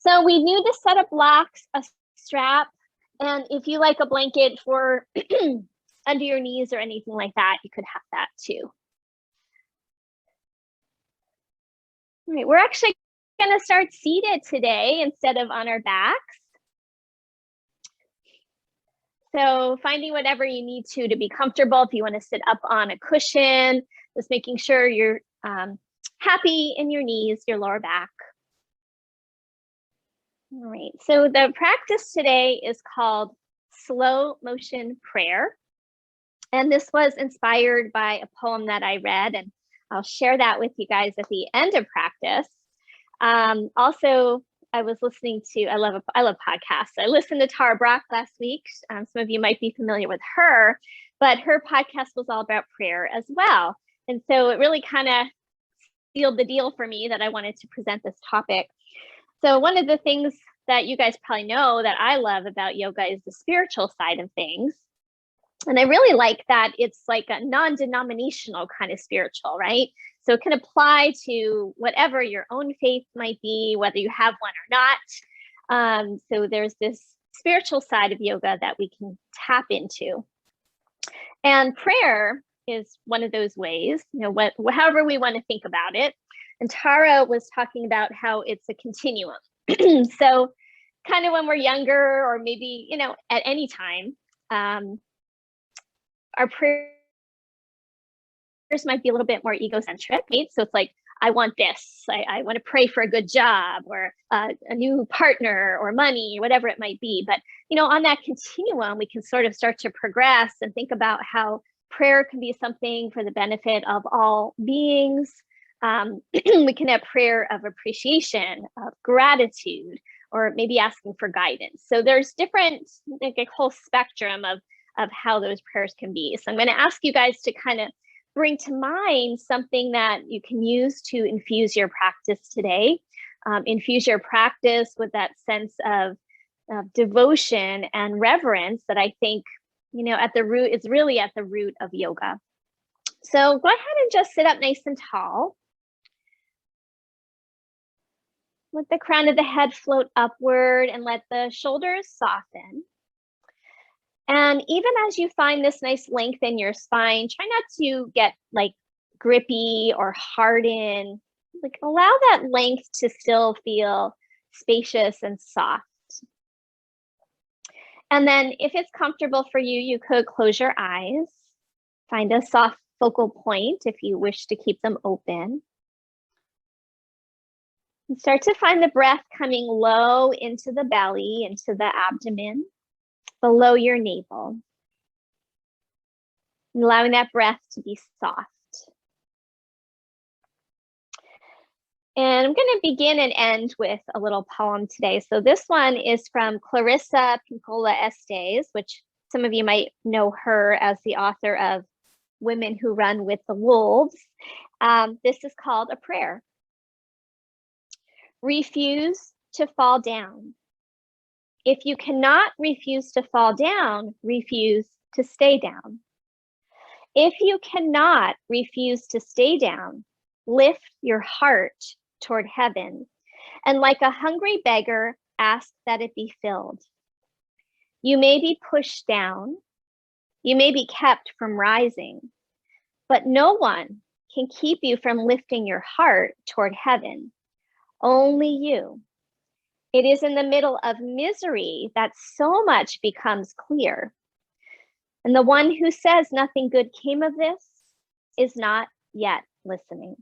So we need to set up blocks, a strap, and if you like a blanket for under your knees or anything like that, you could have that too. All right, we're actually going to start seated today instead of on our backs. So finding whatever you need to be comfortable. If you want to sit up on a cushion, just making sure you're happy in your knees, your lower back. All right, so the practice today is called slow motion prayer. And this was inspired by a poem that I read, and I'll share that with you guys at the end of practice. Also, I was listening to, I love podcasts. I listened to Tara Brach last week. Some of you might be familiar with her, but her podcast was all about prayer as well. And so it really kind of sealed the deal for me that I wanted to present this topic. So one of the things that you guys probably know that I love about yoga is the spiritual side of things. And I really like that it's like a non-denominational kind of spiritual, right? So it can apply to whatever your own faith might be, whether you have one or not. So there's this spiritual side of yoga that we can tap into. And prayer is one of those ways, however we want to think about it. And Tara was talking about how it's a continuum. So kind of when we're younger, or maybe, at any time, our prayers might be a little bit more egocentric, right? So it's like, I want this, I want to pray for a good job, or a new partner, or money, whatever it might be. But, on that continuum, we can sort of start to progress and think about how prayer can be something for the benefit of all beings. We can have prayer of appreciation, of gratitude, or maybe asking for guidance. So there's different, like a whole spectrum of how those prayers can be. So I'm going to ask you guys to kind of bring to mind something that you can use to infuse your practice today. Infuse your practice with that sense of devotion and reverence that I think, at the root, is really at the root of yoga. So go ahead and just sit up nice and tall. Let the crown of the head float upward and let the shoulders soften. And even as you find this nice length in your spine, try not to get like grippy or harden. Like allow that length to still feel spacious and soft. And then if it's comfortable for you, you could close your eyes. Find a soft focal point if you wish to keep them open. And start to find the breath coming low into the belly, into the abdomen, below your navel. And allowing that breath to be soft. And I'm going to begin and end with a little poem today. So this one is from Clarissa Pinkola Estes, which some of you might know her as the author of Women Who Run with the Wolves. This is called A Prayer. Refuse to fall down. If you cannot refuse to fall down, refuse to stay down. If you cannot refuse to stay down, lift your heart toward heaven, and like a hungry beggar, ask that it be filled. You may be pushed down, you may be kept from rising, but no one can keep you from lifting your heart toward heaven. Only you. It is in the middle of misery that so much becomes clear. And the one who says nothing good came of this is not yet listening.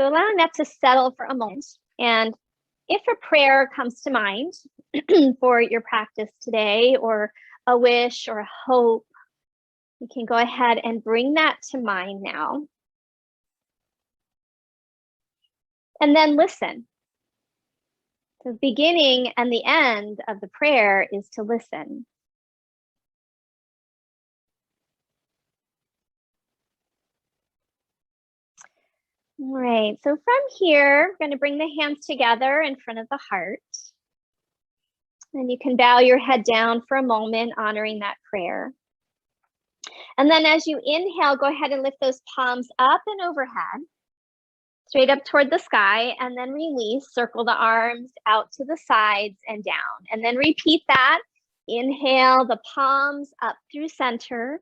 So allowing that to settle for a moment. And if a prayer comes to mind for your practice today, or a wish or a hope, you can go ahead and bring that to mind now. And then listen. The beginning and the end of the prayer is to listen. All right, so from here, we're going to bring the hands together in front of the heart. And you can bow your head down for a moment, honoring that prayer. And then as you inhale, go ahead and lift those palms up and overhead, straight up toward the sky, and then release. Circle the arms out to the sides and down. And then repeat that. Inhale, the palms up through center.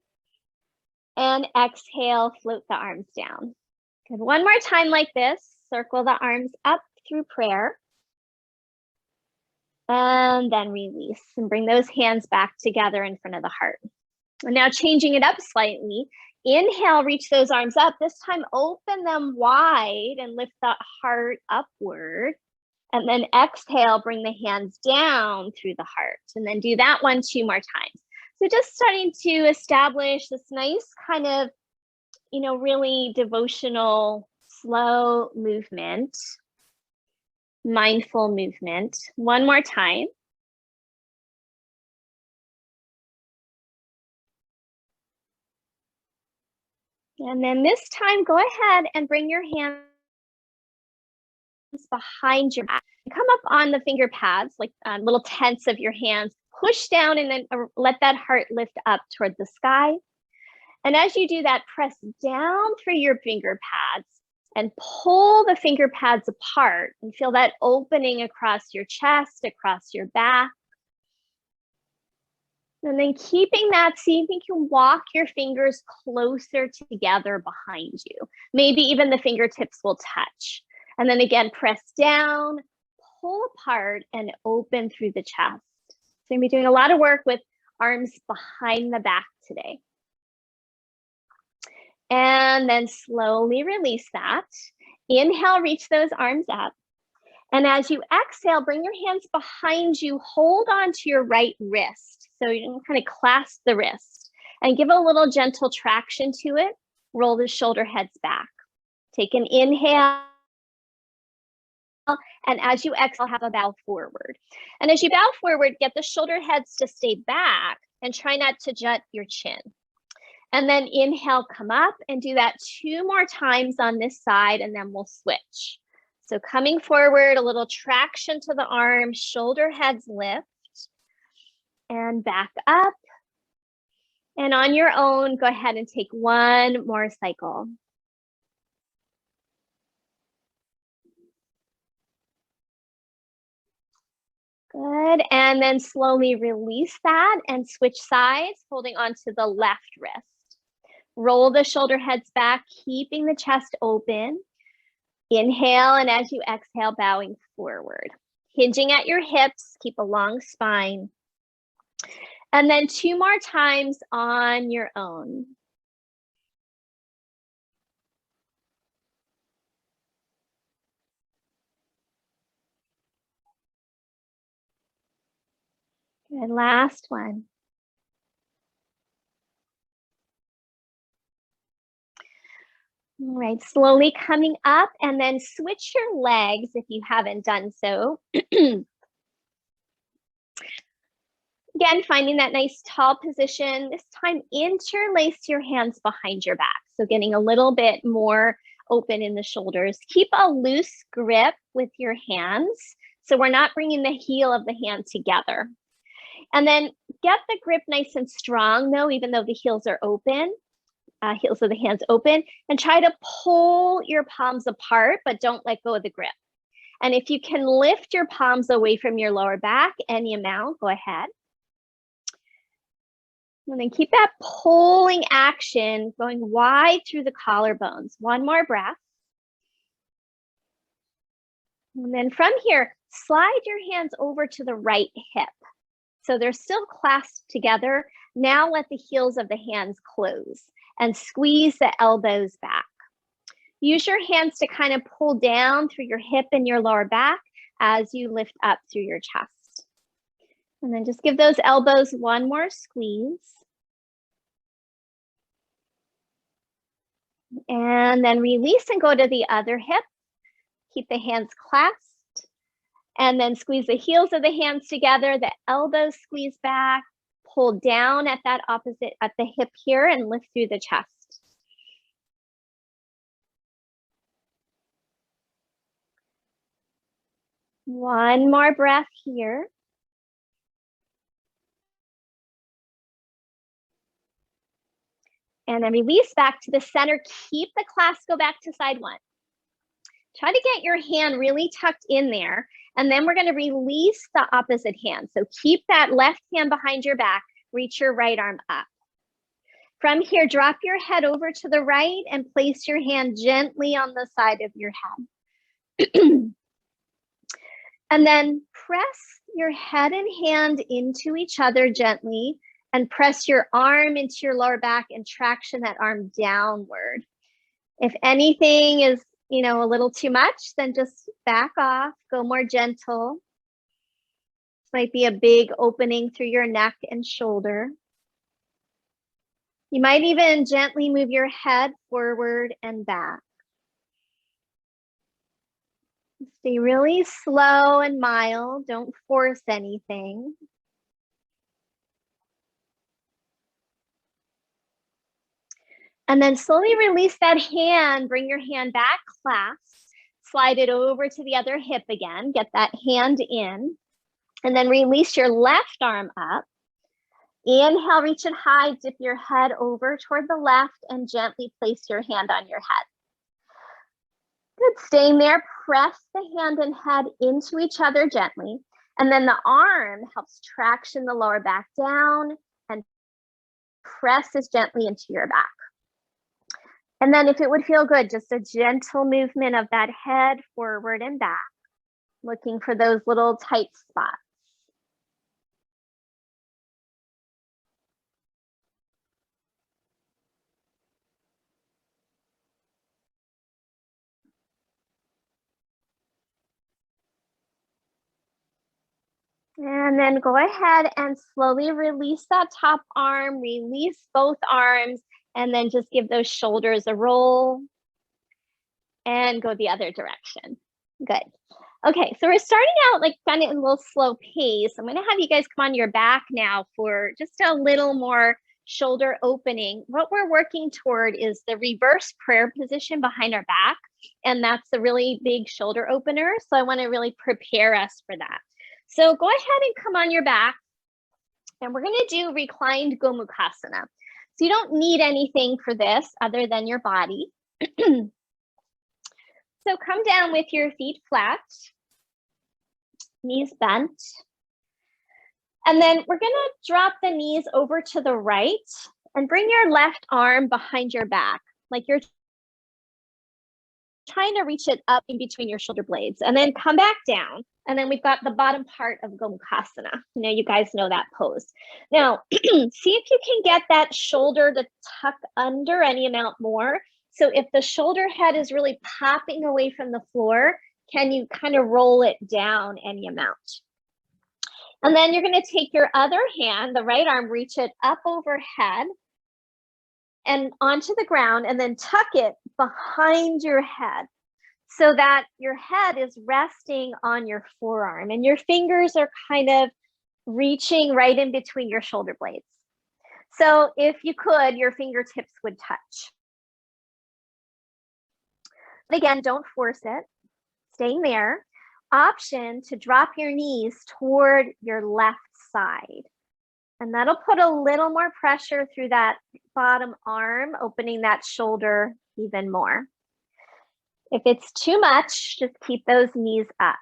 And exhale, float the arms down. Good. One more time like this. Circle the arms up through prayer. And then release and bring those hands back together in front of the heart. And now changing it up slightly. Inhale, reach those arms up. This time open them wide and lift the heart upward. And then exhale, bring the hands down through the heart. And then do that one 2 more times. So just starting to establish this nice kind of, really devotional, slow movement, mindful movement. One more time. And then this time, go ahead and bring your hands behind your back. Come up on the finger pads, like little tents of your hands. Push down and then let that heart lift up toward the sky. And as you do that, press down through your finger pads and pull the finger pads apart and feel that opening across your chest, across your back. And then keeping that, see if you can walk your fingers closer together behind you. Maybe even the fingertips will touch. And then again, press down, pull apart, and open through the chest. So you're gonna be doing a lot of work with arms behind the back today. And then slowly release that. Inhale, reach those arms up. And as you exhale, bring your hands behind you, hold on to your right wrist. So you can kind of clasp the wrist and give a little gentle traction to it. Roll the shoulder heads back. Take an inhale. And as you exhale, have a bow forward. And as you bow forward, get the shoulder heads to stay back and try not to jut your chin. And then inhale, come up and do that 2 more times on this side, and then we'll switch. So coming forward, a little traction to the arms, shoulder heads lift, and back up. And on your own, go ahead and take 1 more cycle. Good, and then slowly release that and switch sides, holding onto the left wrist. Roll the shoulder heads back, keeping the chest open. Inhale, and as you exhale, bowing forward. Hinging at your hips, keep a long spine. And then 2 more times on your own. Good, last one. All right, slowly coming up, and then switch your legs if you haven't done so. Again, finding that nice tall position. This time, interlace your hands behind your back. So getting a little bit more open in the shoulders. Keep a loose grip with your hands. So we're not bringing the heel of the hand together. And then get the grip nice and strong, though, even though the heels are open. Heels of the hands open, and try to pull your palms apart, but don't let go of the grip. And if you can lift your palms away from your lower back, any amount, go ahead. And then keep that pulling action going wide through the collarbones. 1 more breath. And then from here, slide your hands over to the right hip. So they're still clasped together. Now let the heels of the hands close and squeeze the elbows back. Use your hands to kind of pull down through your hip and your lower back as you lift up through your chest. And then just give those elbows 1 more squeeze. And then release and go to the other hip. Keep the hands clasped. And then squeeze the heels of the hands together, the elbows squeeze back. Pull down at that opposite, at the hip here, and lift through the chest. One more breath here. And then release back to the center. Keep the clasp, go back to side one. Try to get your hand really tucked in there. And then we're going to release the opposite hand. So keep that left hand behind your back. Reach your right arm up. From here, drop your head over to the right and place your hand gently on the side of your head. And then press your head and hand into each other gently and press your arm into your lower back and traction that arm downward. If anything is, a little too much, then just back off, go more gentle. This might be a big opening through your neck and shoulder. You might even gently move your head forward and back. Stay really slow and mild. Don't force anything. And then slowly release that hand. Bring your hand back, clasp. Slide it over to the other hip again. Get that hand in. And then release your left arm up. Inhale, reach it high. Dip your head over toward the left and gently place your hand on your head. Good, staying there, press the hand and head into each other gently. And then the arm helps traction the lower back down and presses gently into your back. And then if it would feel good, just a gentle movement of that head forward and back, looking for those little tight spots. And then go ahead and slowly release that top arm, release both arms, and then just give those shoulders a roll and go the other direction. Good. Okay, so we're starting out like kind of in a little slow pace. I'm going to have you guys come on your back now for just a little more shoulder opening. What we're working toward is the reverse prayer position behind our back, and that's a really big shoulder opener. So I want to really prepare us for that. So go ahead and come on your back, and we're going to do reclined Gomukhasana. So you don't need anything for this other than your body. So come down with your feet flat, knees bent. And then we're going to drop the knees over to the right and bring your left arm behind your back, like you're trying to reach it up in between your shoulder blades, and then come back down. And then we've got the bottom part of Gomukhasana. You guys know that pose. Now, see if you can get that shoulder to tuck under any amount more. So if the shoulder head is really popping away from the floor, can you kind of roll it down any amount? And then you're going to take your other hand, the right arm, reach it up overhead and onto the ground, and then tuck it behind your head so that your head is resting on your forearm and your fingers are kind of reaching right in between your shoulder blades. So if you could, your fingertips would touch. But again, don't force it, staying there. Option to drop your knees toward your left side. And that'll put a little more pressure through that bottom arm, opening that shoulder even more. If it's too much, just keep those knees up.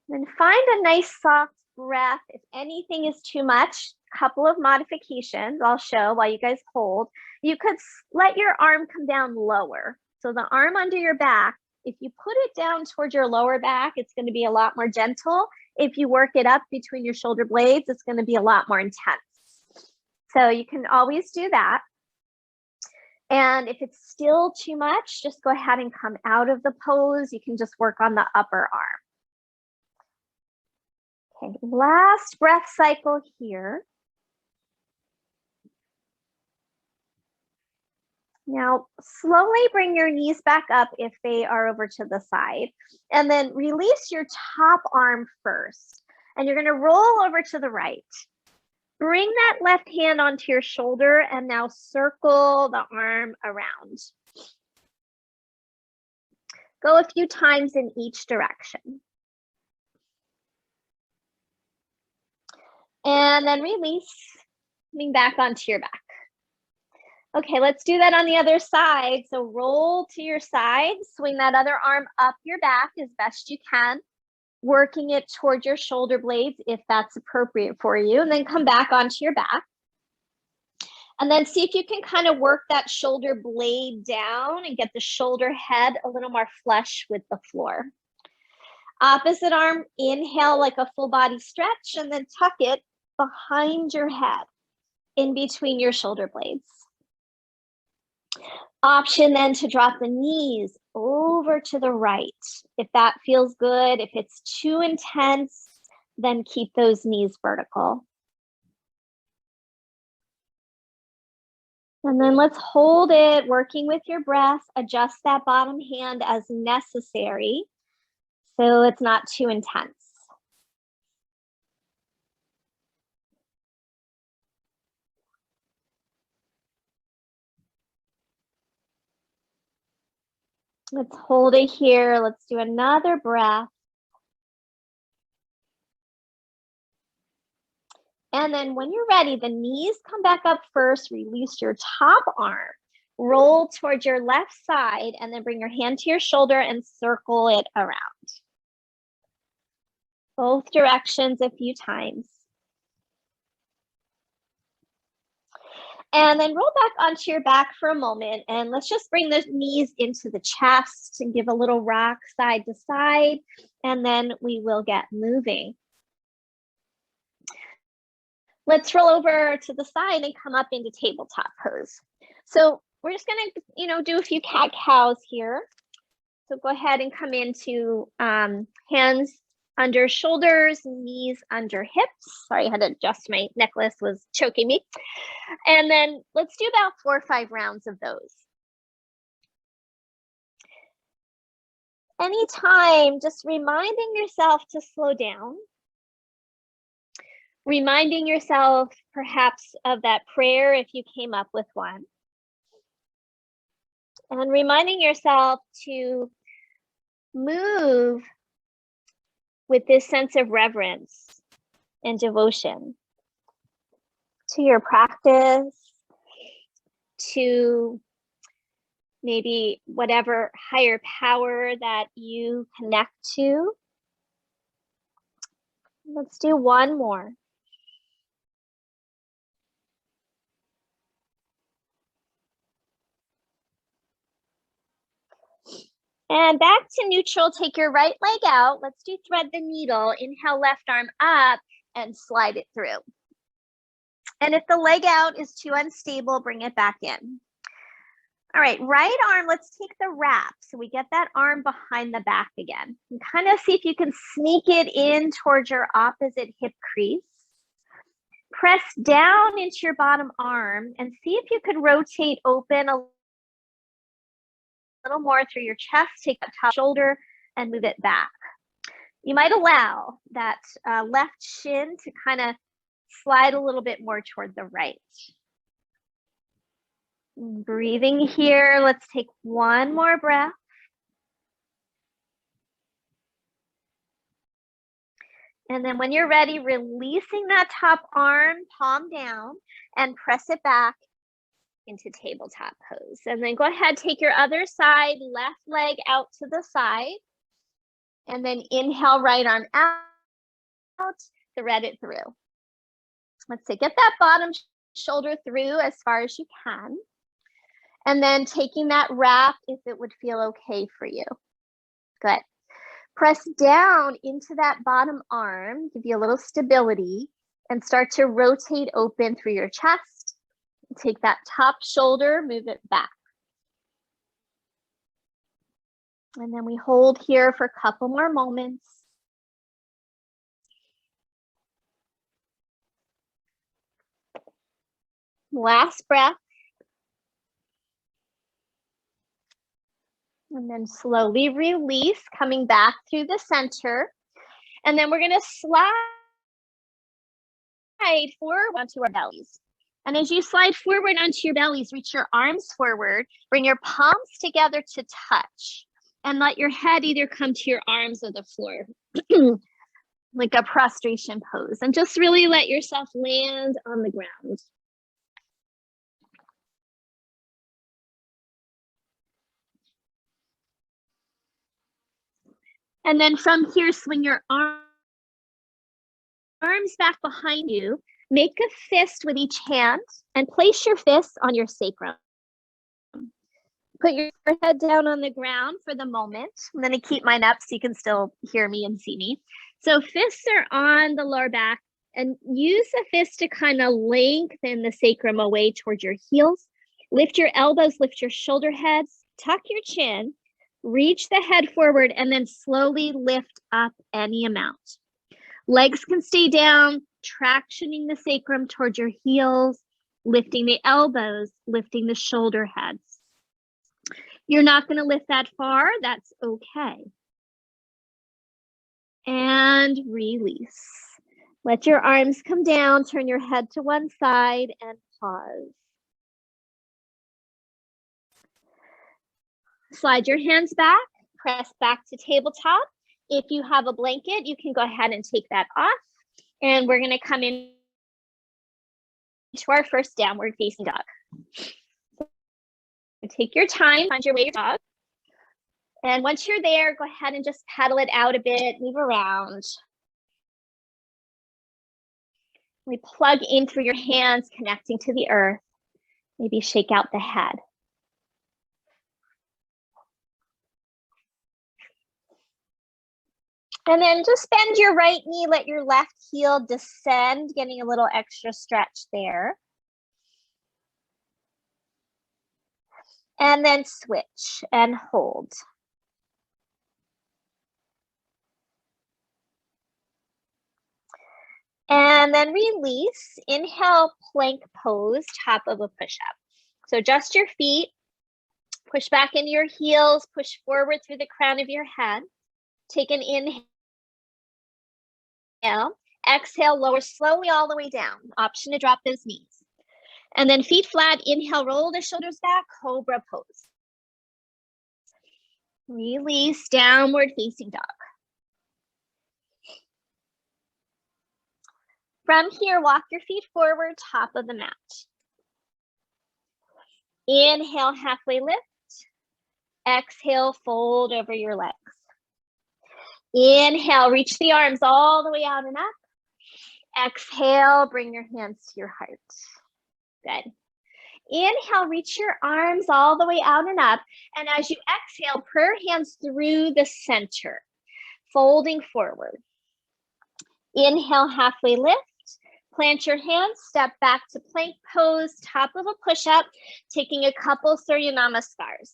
Then find a nice soft breath. If anything is too much, a couple of modifications I'll show while you guys hold. You could let your arm come down lower. So the arm under your back, if you put it down towards your lower back, it's going to be a lot more gentle. If you work it up between your shoulder blades, it's going to be a lot more intense. So you can always do that. And if it's still too much, just go ahead and come out of the pose. You can just work on the upper arm. Okay, last breath cycle here. Now, slowly bring your knees back up if they are over to the side, and then release your top arm first. And you're going to roll over to the right. Bring that left hand onto your shoulder and now circle the arm around. Go a few times in each direction. And then release. coming back onto your back. Okay, let's do that on the other side. So roll to your side, swing that other arm up your back as best you can, working it toward your shoulder blades if that's appropriate for you, and then come back onto your back. And then see if you can kind of work that shoulder blade down and get the shoulder head a little more flush with the floor. Opposite arm, inhale like a full body stretch, and then tuck it behind your head, in between your shoulder blades. Option then to drop the knees over to the right. If that feels good, if it's too intense, then keep those knees vertical. And then let's hold it, working with your breath. Adjust that bottom hand as necessary so it's not too intense. Let's hold it here. Let's do another breath. And then when you're ready, the knees come back up first. Release your top arm. Roll towards your left side and then bring your hand to your shoulder and circle it around. Both directions a few times. And then roll back onto your back for a moment, and let's just bring the knees into the chest and give a little rock side to side, and then we will get moving. Let's roll over to the side and come up into tabletop pose. So we're just gonna, do a few cat-cows here. So go ahead and come into hands under shoulders, knees under hips. Sorry, I had to adjust my necklace, was choking me. And then let's do about 4 or 5 rounds of those. Anytime, just reminding yourself to slow down. Reminding yourself perhaps of that prayer if you came up with one. And reminding yourself to move with this sense of reverence and devotion to your practice, to maybe whatever higher power that you connect to. Let's do one more. And back to neutral, take your right leg out. Let's do thread the needle. Inhale, left arm up and slide it through. And if the leg out is too unstable, bring it back in. All right, right arm, let's take the wrap. So we get that arm behind the back again. And kind of see if you can sneak it in towards your opposite hip crease. Press down into your bottom arm and see if you could rotate open a little more through your chest, take that top shoulder and move it back. You might allow that left shin to kind of slide a little bit more toward the right. Breathing here, let's take one more breath. And then when you're ready, releasing that top arm, palm down, and press it back into tabletop pose. And then go ahead, take your other side, left leg out to the side. And then inhale, right arm out, thread it through. Let's say, get that bottom shoulder through as far as you can. And then taking that wrap if it would feel okay for you. Good. Press down into that bottom arm, give you a little stability, and start to rotate open through your chest. Take that top shoulder, move it back. And then we hold here for a couple more moments. Last breath. And then slowly release, coming back through the center. And then we're going to slide forward onto our bellies. And as you slide forward onto your bellies, reach your arms forward, bring your palms together to touch, and let your head either come to your arms or the floor, like a prostration pose. And just really let yourself land on the ground. And then from here, swing your arms back behind you. Make a fist with each hand and place your fists on your sacrum. Put your head down on the ground for the moment. I'm going to keep mine up so you can still hear me and see me. So fists are on the lower back, and use the fist to kind of lengthen the sacrum away towards your heels. Lift your elbows, lift your shoulder heads, tuck your chin, reach the head forward, and then slowly lift up any amount. Legs can stay down, tractioning the sacrum towards your heels, lifting the elbows, lifting the shoulder heads. You're not going to lift that far. That's okay. And release. Let your arms come down. Turn your head to one side and pause. Slide your hands back. Press back to tabletop. If you have a blanket, you can go ahead and take that off. And we're going to come in to our first downward facing dog. Take your time, find your way, your dog. And once you're there, go ahead and just pedal it out a bit, move around. We plug in through your hands, connecting to the earth. Maybe shake out the head. And then just bend your right knee, let your left heel descend, getting a little extra stretch there. And then switch and hold. And then release. Inhale, plank pose, top of a push-up. So adjust your feet, push back into your heels, push forward through the crown of your head. Take an inhale. Exhale, lower slowly all the way down. Option to drop those knees. And then feet flat, inhale, roll the shoulders back, cobra pose. Release, downward facing dog. From here, walk your feet forward, top of the mat. Inhale, halfway lift. Exhale, fold over your legs. Inhale, reach the arms all the way out and up. Exhale, bring your hands to your heart. Good. Inhale, reach your arms all the way out and up. And as you exhale, prayer hands through the center, folding forward. Inhale, halfway lift. Plant your hands, step back to plank pose, top of a push-up, taking a couple Surya Namaskars.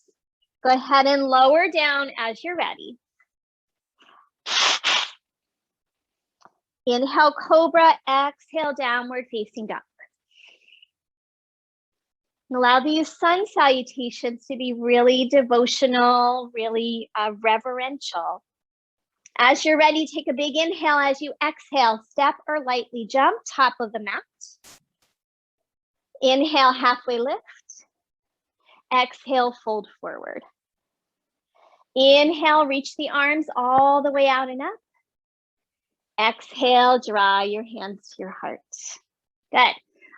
Go ahead and lower down as you're ready. Inhale, cobra, exhale, downward facing dog. Allow these sun salutations to be really devotional, really reverential. As you're ready, take a big inhale. As you exhale, step or lightly jump, top of the mat. Inhale, halfway lift. Exhale, fold forward. Inhale, reach the arms all the way out and up. Exhale, draw your hands to your heart. Good.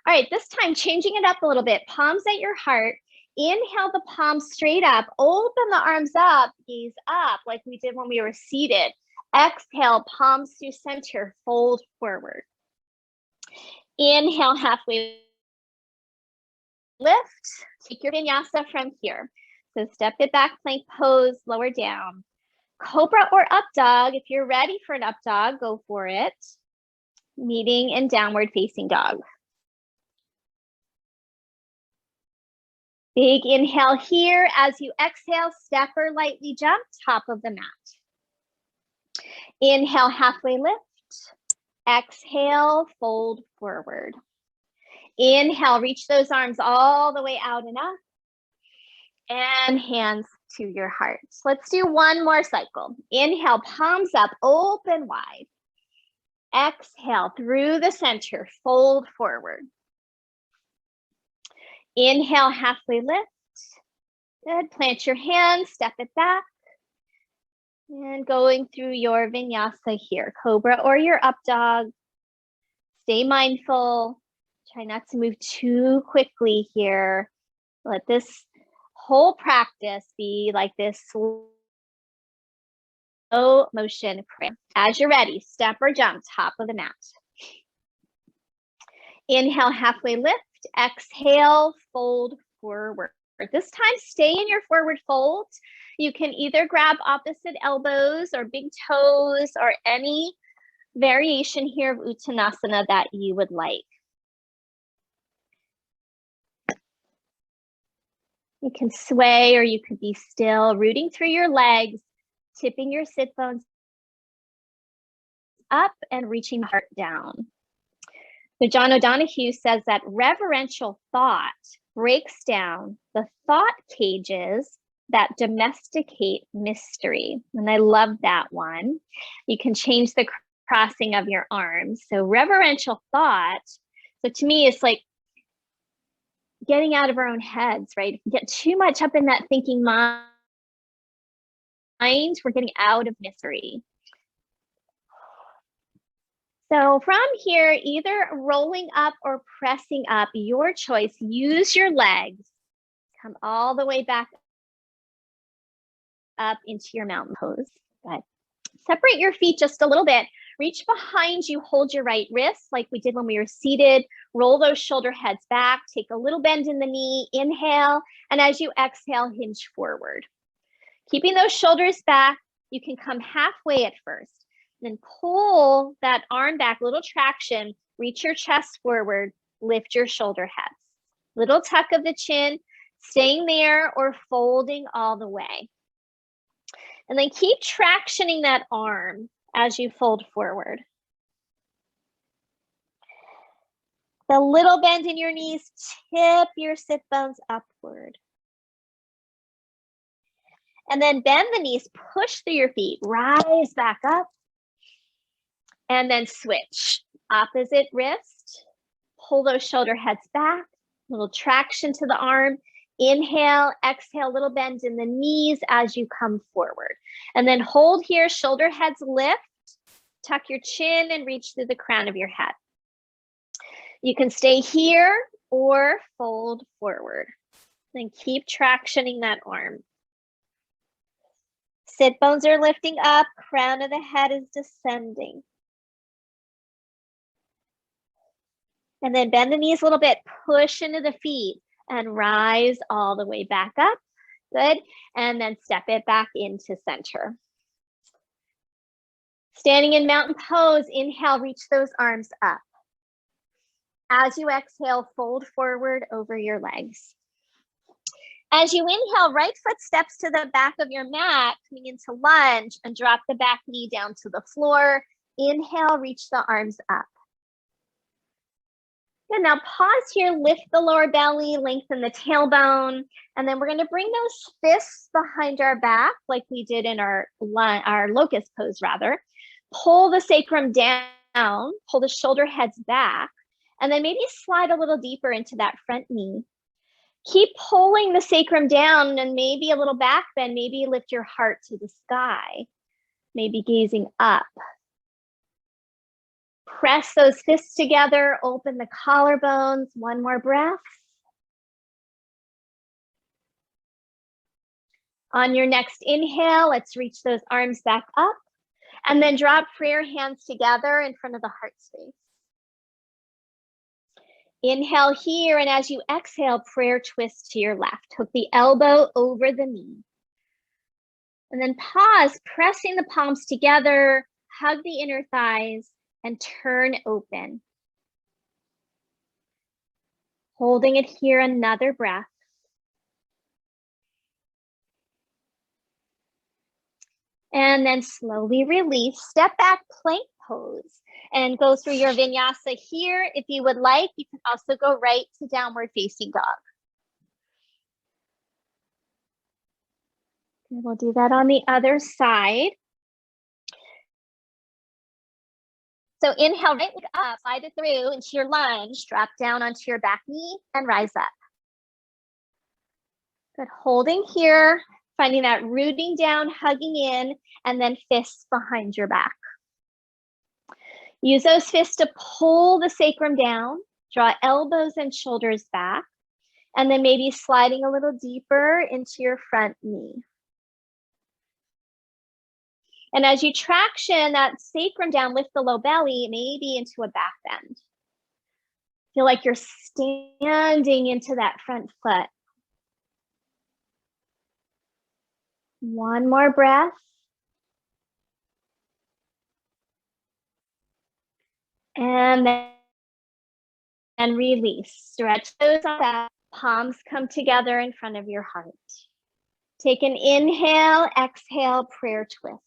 All right, this time changing it up a little bit. Palms at your heart. Inhale the palms straight up. Open the arms up, gaze up like we did when we were seated. Exhale, palms through center, fold forward. Inhale, halfway lift. Take your vinyasa from here. So step it back, plank pose, lower down. Cobra or up dog. If you're ready for an up dog, go for it. Meeting in downward facing dog. Big inhale here. As you exhale, step or lightly jump, top of the mat. Inhale, halfway lift. Exhale, fold forward. Inhale, reach those arms all the way out and up. And hands to your heart. Let's do one more cycle. Inhale, palms up, open wide. Exhale, through the center, fold forward. Inhale, halfway lift. Good. Plant your hands, step it back. And going through your vinyasa here, cobra or your up dog. Stay mindful. Try not to move too quickly here. Let this whole practice be like this slow motion prayer. As you're ready, step or jump, top of the mat. Inhale, halfway lift. Exhale, fold forward. This time, stay in your forward fold. You can either grab opposite elbows or big toes or any variation here of Uttanasana that you would like. You can sway or you could be still, rooting through your legs, tipping your sit bones up and reaching heart down. But John O'Donohue says that reverential thought breaks down the thought cages that domesticate mystery. And I love that one. You can change the crossing of your arms. So reverential thought, so to me, it's like getting out of our own heads, right? If we get too much up in that thinking mind, we're getting out of mystery. So from here, either rolling up or pressing up, your choice. Use your legs. Come all the way back up into your mountain pose. Good. Separate your feet just a little bit. Reach behind you, hold your right wrist like we did when we were seated. Roll those shoulder heads back. Take a little bend in the knee. Inhale. And as you exhale, hinge forward. Keeping those shoulders back, you can come halfway at first. Then pull that arm back, little traction, reach your chest forward, lift your shoulder heads. Little tuck of the chin, staying there or folding all the way. And then keep tractioning that arm as you fold forward. The little bend in your knees, tip your sit bones upward. And then bend the knees, push through your feet, rise back up. And then switch, opposite wrist, pull those shoulder heads back, little traction to the arm, inhale, exhale, little bend in the knees as you come forward. And then hold here, shoulder heads lift, tuck your chin and reach through the crown of your head. You can stay here or fold forward. Then keep tractioning that arm. Sit bones are lifting up, crown of the head is descending. And then bend the knees a little bit, push into the feet and rise all the way back up. Good. And then step it back into center. Standing in mountain pose, inhale, reach those arms up. As you exhale, fold forward over your legs. As you inhale, right foot steps to the back of your mat, coming into lunge, and drop the back knee down to the floor. Inhale, reach the arms up. Good, now pause here, lift the lower belly, lengthen the tailbone, and then we're gonna bring those fists behind our back like we did in our locust pose rather. Pull the sacrum down, pull the shoulder heads back, and then maybe slide a little deeper into that front knee. Keep pulling the sacrum down and maybe a little back bend, maybe lift your heart to the sky, maybe gazing up. Press those fists together, open the collarbones, one more breath. On your next inhale, let's reach those arms back up and then drop prayer hands together in front of the heart space. Inhale here, and as you exhale, prayer twist to your left. Hook the elbow over the knee. And then pause, pressing the palms together, hug the inner thighs, and turn open. Holding it here, another breath. And then slowly release, step back, plank pose, and go through your vinyasa here. If you would like, you can also go right to downward facing dog. And we'll do that on the other side. So inhale, right leg up, slide it through into your lunge, drop down onto your back knee and rise up. Good, holding here, finding that rooting down, hugging in, and then fists behind your back. Use those fists to pull the sacrum down, draw elbows and shoulders back, and then maybe sliding a little deeper into your front knee. And as you traction that sacrum down, lift the low belly, maybe into a back bend. Feel like you're standing into that front foot. One more breath. And then release. Stretch those out. Palms come together in front of your heart. Take an inhale, exhale, prayer twist.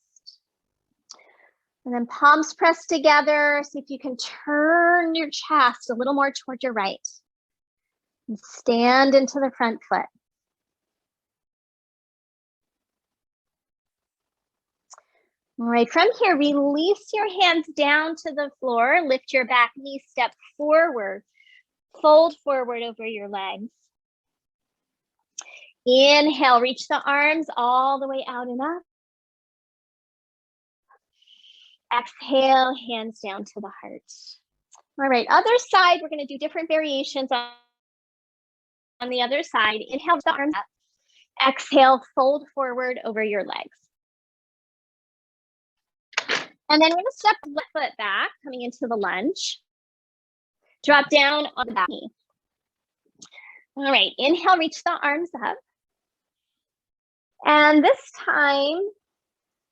And then palms pressed together. See if you can turn your chest a little more toward your right. And stand into the front foot. All right, from here, release your hands down to the floor. Lift your back knee, step forward. Fold forward over your legs. Inhale, reach the arms all the way out and up. Exhale, hands down to the heart. All right, other side, we're going to do different variations on the other side. Inhale, the arms up. Exhale, fold forward over your legs. And then we're going to step left foot back, coming into the lunge. Drop down on the back knee. All right, inhale, reach the arms up. And this time,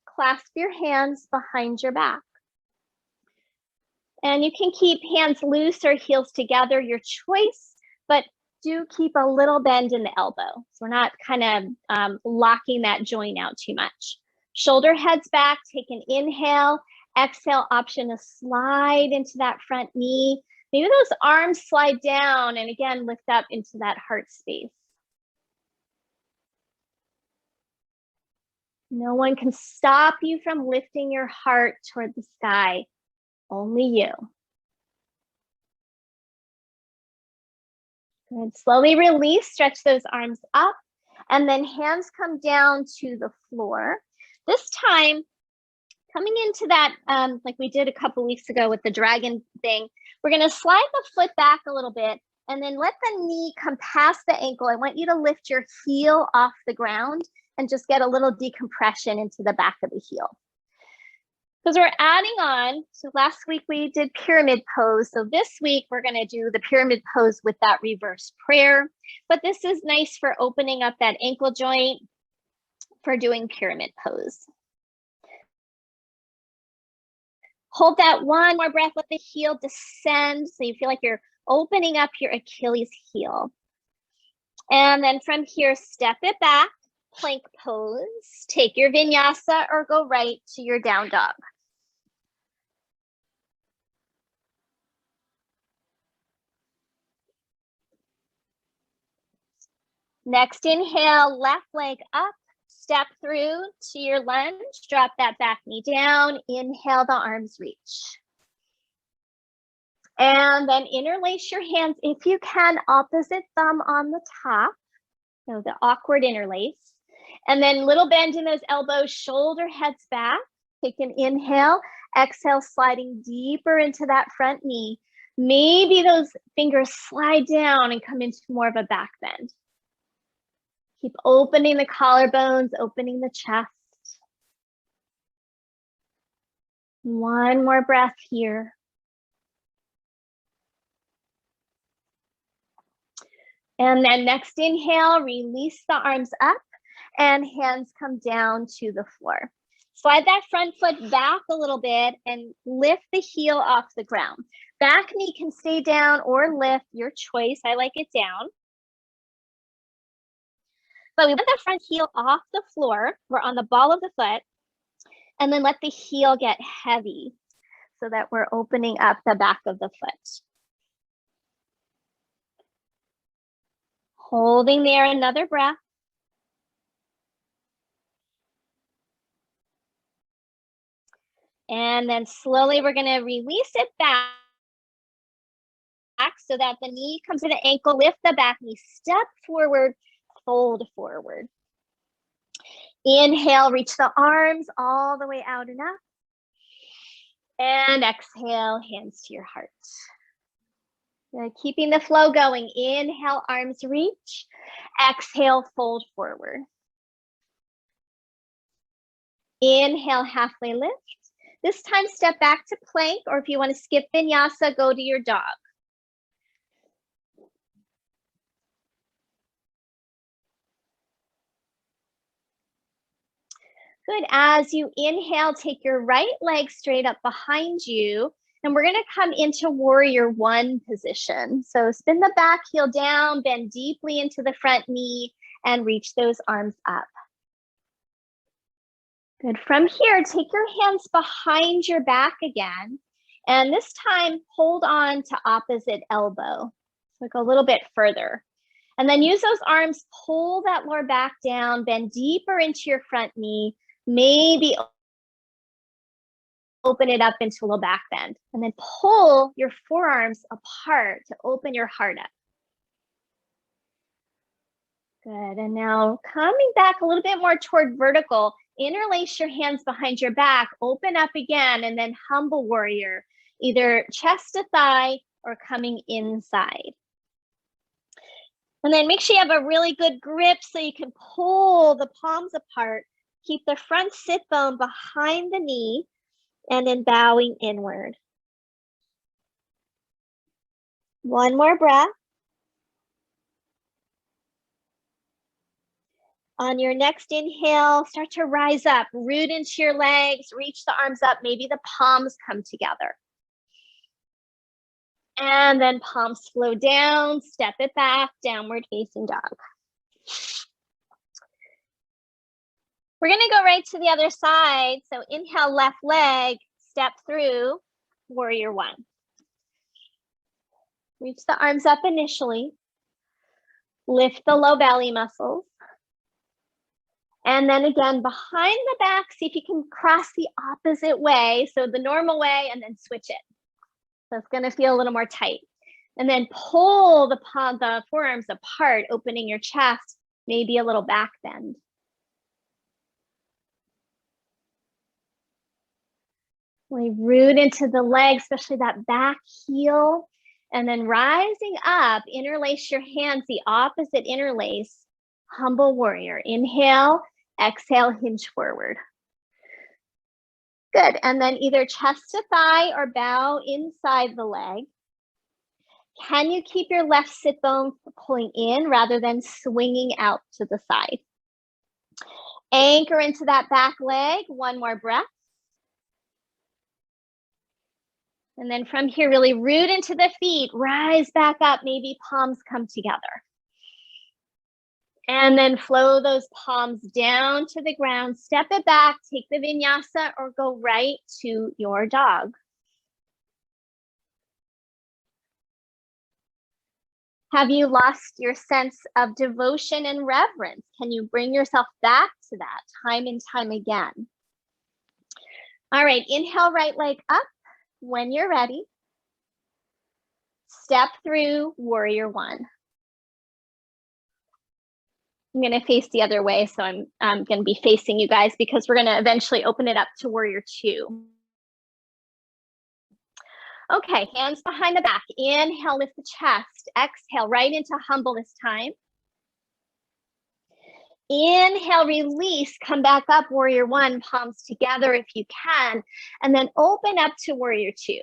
clasp your hands behind your back. And you can keep hands loose or heels together, your choice, but do keep a little bend in the elbow. So we're not kind of locking that joint out too much. Shoulder heads back, take an inhale, exhale, option to slide into that front knee. Maybe those arms slide down and again, lift up into that heart space. No one can stop you from lifting your heart toward the sky, only you. Good. Slowly release, stretch those arms up, and then hands come down to the floor. This time, coming into that, like we did a couple weeks ago with the dragon thing, we're gonna slide the foot back a little bit and then let the knee come past the ankle. I want you to lift your heel off the ground and just get a little decompression into the back of the heel. Because we're adding on, so last week we did pyramid pose. So this week we're gonna do the pyramid pose with that reverse prayer. But this is nice for opening up that ankle joint for doing pyramid pose. Hold that one more breath, let the heel descend so you feel like you're opening up your Achilles heel. And then from here, step it back, plank pose, take your vinyasa or go right to your down dog. Next inhale, left leg up, step through to your lunge, drop that back knee down, inhale, the arms reach. And then interlace your hands, if you can, opposite thumb on the top, so the awkward interlace. And then little bend in those elbows, shoulder heads back, take an inhale, exhale, sliding deeper into that front knee. Maybe those fingers slide down and come into more of a back bend. Keep opening the collarbones, opening the chest. One more breath here. And then next inhale, release the arms up and hands come down to the floor. Slide that front foot back a little bit and lift the heel off the ground. Back knee can stay down or lift, your choice. I like it down. But we want the front heel off the floor. We're on the ball of the foot. And then let the heel get heavy so that we're opening up the back of the foot. Holding there, another breath. And then slowly we're gonna release it back so that the knee comes to the ankle, lift the back knee, step forward, fold forward. Inhale, reach the arms all the way out and up. And exhale, hands to your heart. Keeping the flow going. Inhale, arms reach. Exhale, fold forward. Inhale, halfway lift. This time, step back to plank, or if you want to skip vinyasa, go to your dog. Good. As you inhale, take your right leg straight up behind you, and we're going to come into warrior one position. So spin the back heel down, bend deeply into the front knee, and reach those arms up. Good. From here, take your hands behind your back again, and this time hold on to opposite elbow. So go a little bit further. And then use those arms, pull that lower back down, bend deeper into your front knee, maybe open it up into a little back bend, and then pull your forearms apart to open your heart up. Good, and now coming back a little bit more toward vertical, interlace your hands behind your back, open up again, and then humble warrior, either chest to thigh or coming inside. And then make sure you have a really good grip so you can pull the palms apart, keep the front sit bone behind the knee, and then bowing inward. One more breath. On your next inhale, start to rise up, root into your legs, reach the arms up, maybe the palms come together. And then palms flow down, step it back, downward facing dog. We're gonna go right to the other side. So inhale, left leg, step through, warrior one. Reach the arms up initially. Lift the low belly muscles. And then again, behind the back, see if you can cross the opposite way. So the normal way, and then switch it. So it's gonna feel a little more tight. And then pull the forearms apart, opening your chest, maybe a little back bend. We root into the legs, especially that back heel. And then rising up, interlace your hands, the opposite interlace, humble warrior. Inhale, exhale, hinge forward. Good, and then either chest to thigh or bow inside the leg. Can you keep your left sit bone pulling in rather than swinging out to the side? Anchor into that back leg, one more breath. And then from here, really root into the feet, rise back up, maybe palms come together. And then flow those palms down to the ground, step it back, take the vinyasa or go right to your dog. Have you lost your sense of devotion and reverence? Can you bring yourself back to that time and time again? All right, inhale, right leg up. When you're ready, step through warrior one. I'm going to face the other way, so I'm going to be facing you guys because we're going to eventually open it up to warrior two. Okay, hands behind the back. Inhale, lift the chest. Exhale, right into humble this time. Inhale, release, come back up, warrior one, palms together if you can, and then open up to warrior two.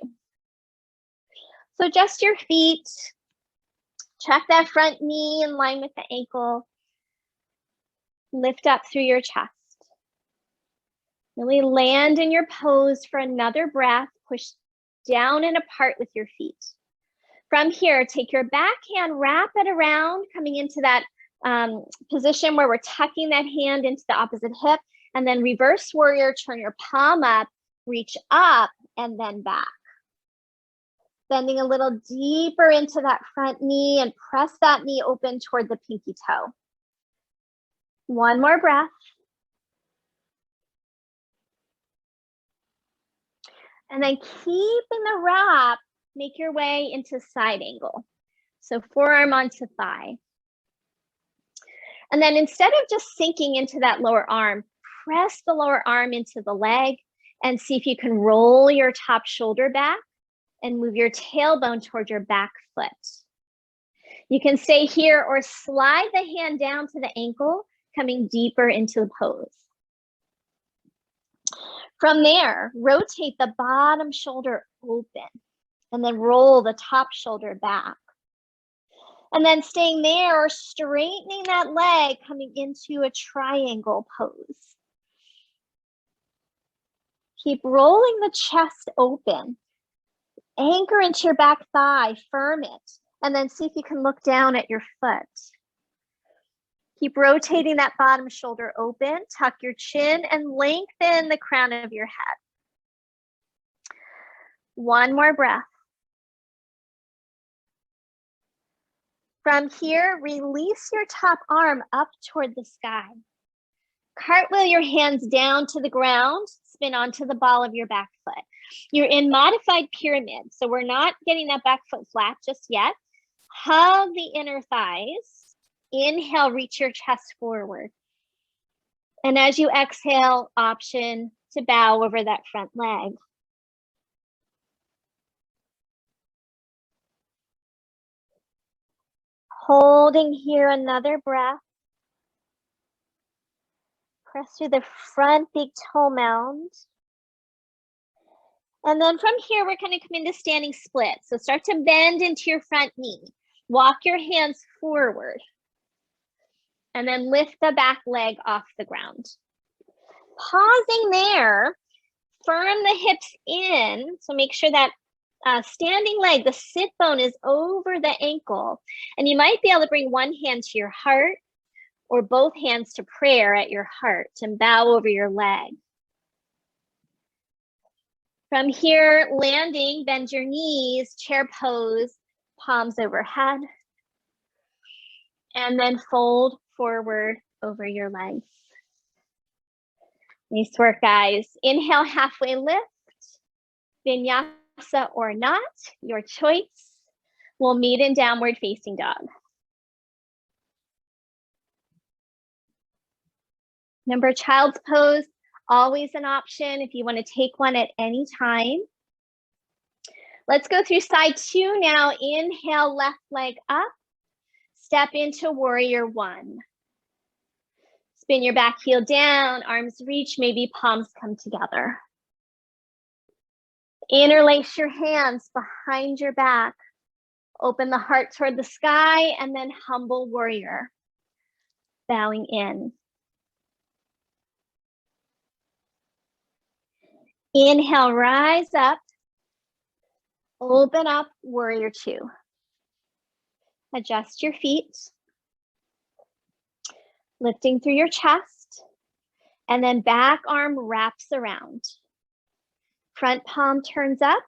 So adjust your feet, check that front knee in line with the ankle, lift up through your chest. Really land in your pose for another breath, push down and apart with your feet. From here, take your back hand, wrap it around, coming into that position where we're tucking that hand into the opposite hip, and then reverse warrior, turn your palm up, reach up, and then back. Bending a little deeper into that front knee and press that knee open toward the pinky toe. One more breath. And then keeping the wrap, make your way into side angle. So forearm onto thigh. And then instead of just sinking into that lower arm, press the lower arm into the leg and see if you can roll your top shoulder back and move your tailbone toward your back foot. You can stay here or slide the hand down to the ankle, coming deeper into the pose. From there, rotate the bottom shoulder open and then roll the top shoulder back. And then staying there or straightening that leg, coming into a triangle pose. Keep rolling the chest open. Anchor into your back thigh, firm it, and then see if you can look down at your foot. Keep rotating that bottom shoulder open, tuck your chin, and lengthen the crown of your head. One more breath. From here, release your top arm up toward the sky. Cartwheel your hands down to the ground, spin onto the ball of your back foot. You're in modified pyramid, so we're not getting that back foot flat just yet. Hug the inner thighs. Inhale, reach your chest forward. And as you exhale, option to bow over that front leg. Holding here, another breath. Press through the front big toe mound. And then from here, we're going to come into standing split. So start to bend into your front knee. Walk your hands forward. And then lift the back leg off the ground. Pausing there, firm the hips in. So make sure that standing leg, the sit bone is over the ankle. And you might be able to bring one hand to your heart or both hands to prayer at your heart and bow over your leg. From here, landing, bend your knees, chair pose, palms overhead. And then fold forward over your legs. Nice work, guys. Inhale, halfway lift. Vinyasa or not, your choice. We'll meet in downward facing dog. Remember, child's pose, always an option if you want to take one at any time. Let's go through side two now. Inhale, left leg up. Step into warrior one. Spin your back heel down, arms reach, maybe palms come together. Interlace your hands behind your back. Open the heart toward the sky and then humble warrior. Bowing in. Inhale, rise up. Open up, warrior two. Adjust your feet. Lifting through your chest. And then back arm wraps around. Front palm turns up.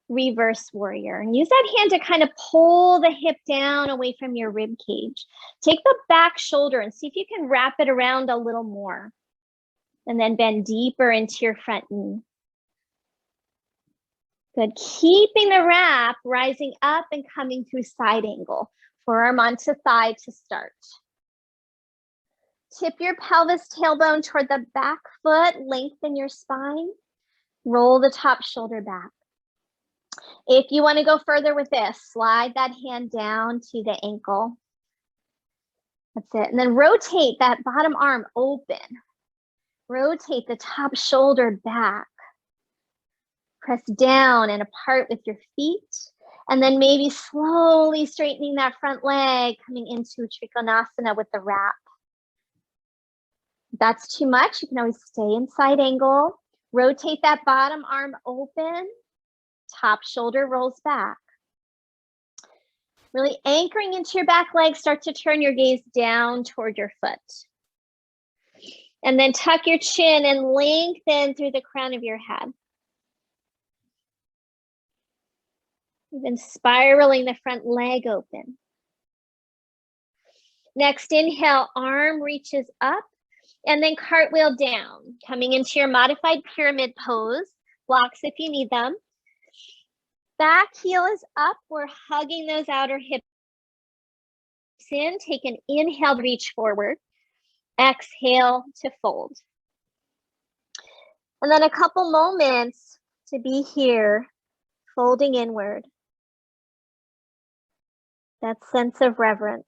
Reverse warrior. And use that hand to kind of pull the hip down away from your rib cage. Take the back shoulder and see if you can wrap it around a little more. And then bend deeper into your front knee. Good. Keeping the wrap, rising up and coming through side angle. Forearm onto thigh to start. Tip your pelvis, tailbone toward the back foot. Lengthen your spine. Roll the top shoulder back. If you want to go further with this, slide that hand down to the ankle. That's it. And then rotate that bottom arm open. Rotate the top shoulder back. Press down and apart with your feet. And then maybe slowly straightening that front leg, coming into Trikonasana with the wrap. If that's too much, you can always stay in side angle. Rotate that bottom arm open. Top shoulder rolls back. Really anchoring into your back leg, start to turn your gaze down toward your foot. And then tuck your chin and lengthen through the crown of your head. Even spiraling the front leg open. Next, inhale, arm reaches up and then cartwheel down, coming into your modified pyramid pose. Blocks if you need them. Back heel is up. We're hugging those outer hips in. Take an inhale, reach forward. Exhale to fold. And then a couple moments to be here, folding inward. That sense of reverence.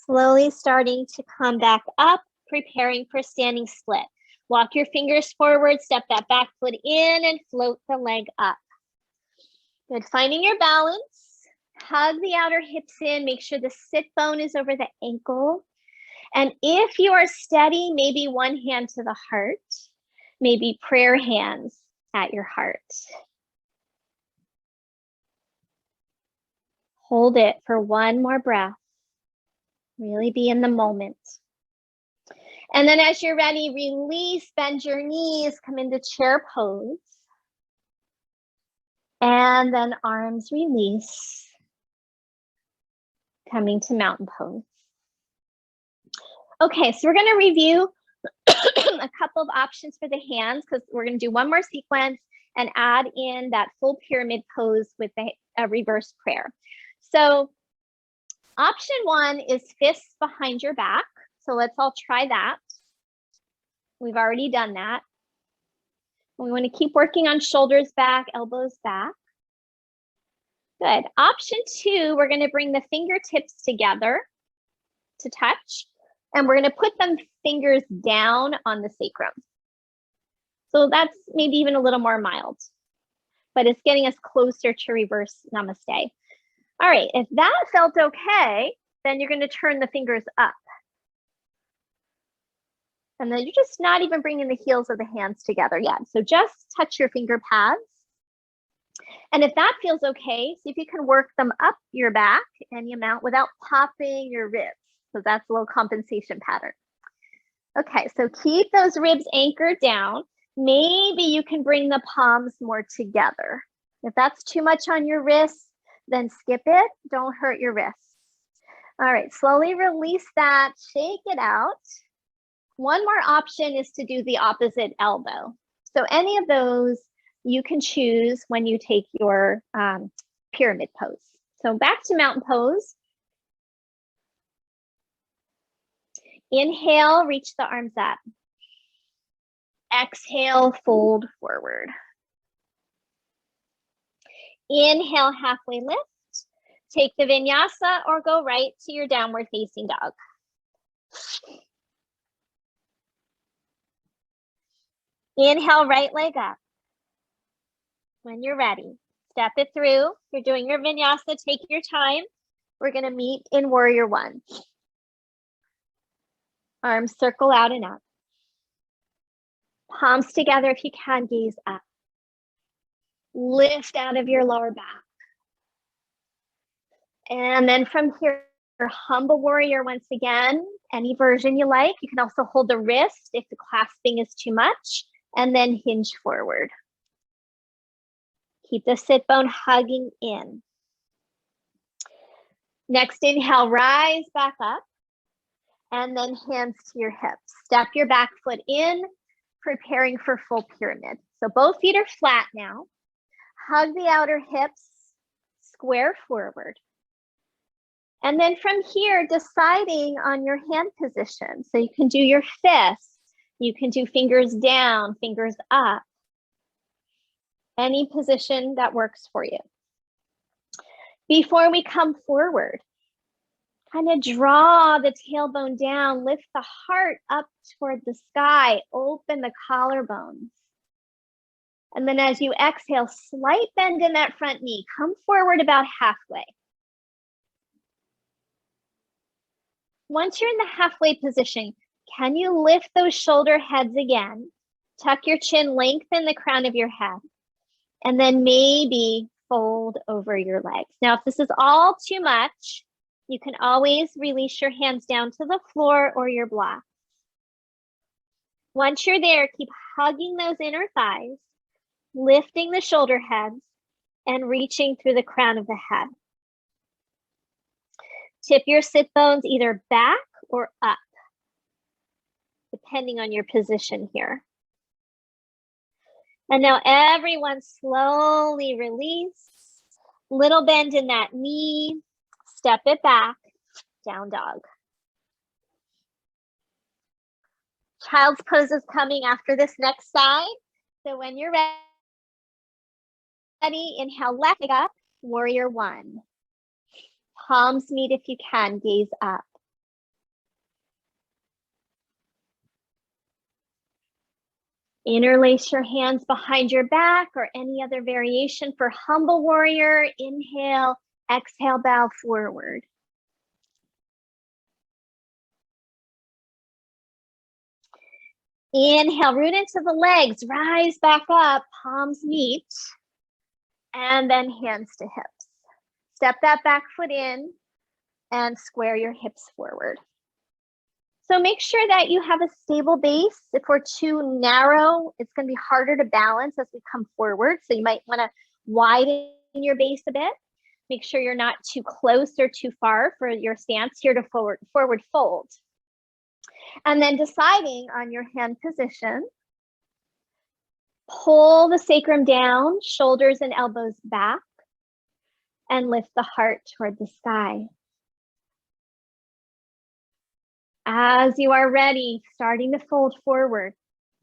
Slowly starting to come back up, preparing for standing split. Walk your fingers forward, step that back foot in and float the leg up. Good, finding your balance. Hug the outer hips in, make sure the sit bone is over the ankle. And if you are steady, maybe one hand to the heart, maybe prayer hands at your heart. Hold it for one more breath. Really be in the moment. And then as you're ready, release, bend your knees, come into chair pose. And then arms release, coming to mountain pose. Okay, so we're going to review a couple of options for the hands because we're going to do one more sequence and add in that full pyramid pose with a reverse prayer. So option one is fists behind your back. So let's all try that. We've already done that. We want to keep working on shoulders back, elbows back. Good. Option two, we're going to bring the fingertips together to touch, and we're going to put them fingers down on the sacrum. So that's maybe even a little more mild, but it's getting us closer to reverse namaste. All right, if that felt okay, then you're going to turn the fingers up. And then you're just not even bringing the heels of the hands together yet. So just touch your finger pads. And if that feels okay, see if you can work them up your back any amount without popping your ribs. So that's a little compensation pattern. Okay, so keep those ribs anchored down. Maybe you can bring the palms more together. If that's too much on your wrists, then skip it. Don't hurt your wrists. All right, slowly release that, shake it out. One more option is to do the opposite elbow. So any of those you can choose when you take your pyramid pose. So back to mountain pose. Inhale, reach the arms up. Exhale, fold forward. Inhale, halfway lift. Take the vinyasa or go right to your downward facing dog. Inhale, right leg up. When you're ready, step it through. You're doing your vinyasa, take your time. We're gonna meet in warrior one. Arms circle out and up. Palms together if you can, gaze up. Lift out of your lower back. And then from here, humble warrior once again, any version you like. You can also hold the wrist if the clasping is too much, and then hinge forward. Keep the sit bone hugging in. Next inhale, rise back up, and then hands to your hips. Step your back foot in, preparing for full pyramid. So both feet are flat now. Hug the outer hips, square forward. And then from here, deciding on your hand position. So you can do your fists, you can do fingers down, fingers up. Any position that works for you. Before we come forward, kind of draw the tailbone down, lift the heart up toward the sky, open the collarbones. And then as you exhale, slight bend in that front knee, come forward about halfway. Once you're in the halfway position, can you lift those shoulder heads again? Tuck your chin, lengthen the crown of your head, and then maybe fold over your legs. Now, if this is all too much, you can always release your hands down to the floor or your block. Once you're there, keep hugging those inner thighs, lifting the shoulder heads, and reaching through the crown of the head. Tip your sit bones either back or up, depending on your position here. And now everyone slowly release. Little bend in that knee, step it back, down dog. Child's pose is coming after this next side. So when you're ready, inhale, left leg up, warrior one. Palms meet if you can, gaze up. Interlace your hands behind your back or any other variation for humble warrior. Inhale, exhale, bow forward. Inhale, root into the legs, rise back up, palms meet, and then hands to hips. Step that back foot in and square your hips forward. So make sure that you have a stable base. If we're too narrow, it's going to be harder to balance as we come forward. So you might want to widen your base a bit. Make sure you're not too close or too far for your stance here to forward fold. And then deciding on your hand position, pull the sacrum down, shoulders and elbows back, and lift the heart toward the sky. As you are ready, starting to fold forward,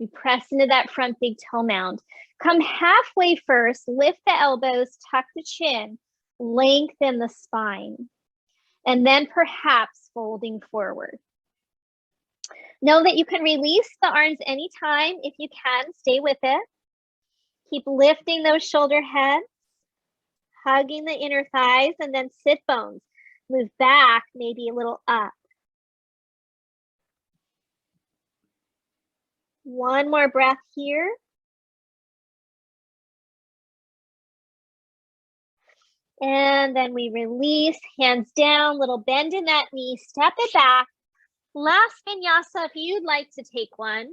we press into that front big toe mound. Come halfway first, lift the elbows, tuck the chin, lengthen the spine, and then perhaps folding forward. Know that you can release the arms anytime. If you can, stay with it. Keep lifting those shoulder heads, hugging the inner thighs, and then sit bones. Move back, maybe a little up. One more breath here. And then we release, hands down, little bend in that knee, step it back. Last vinyasa, if you'd like to take one.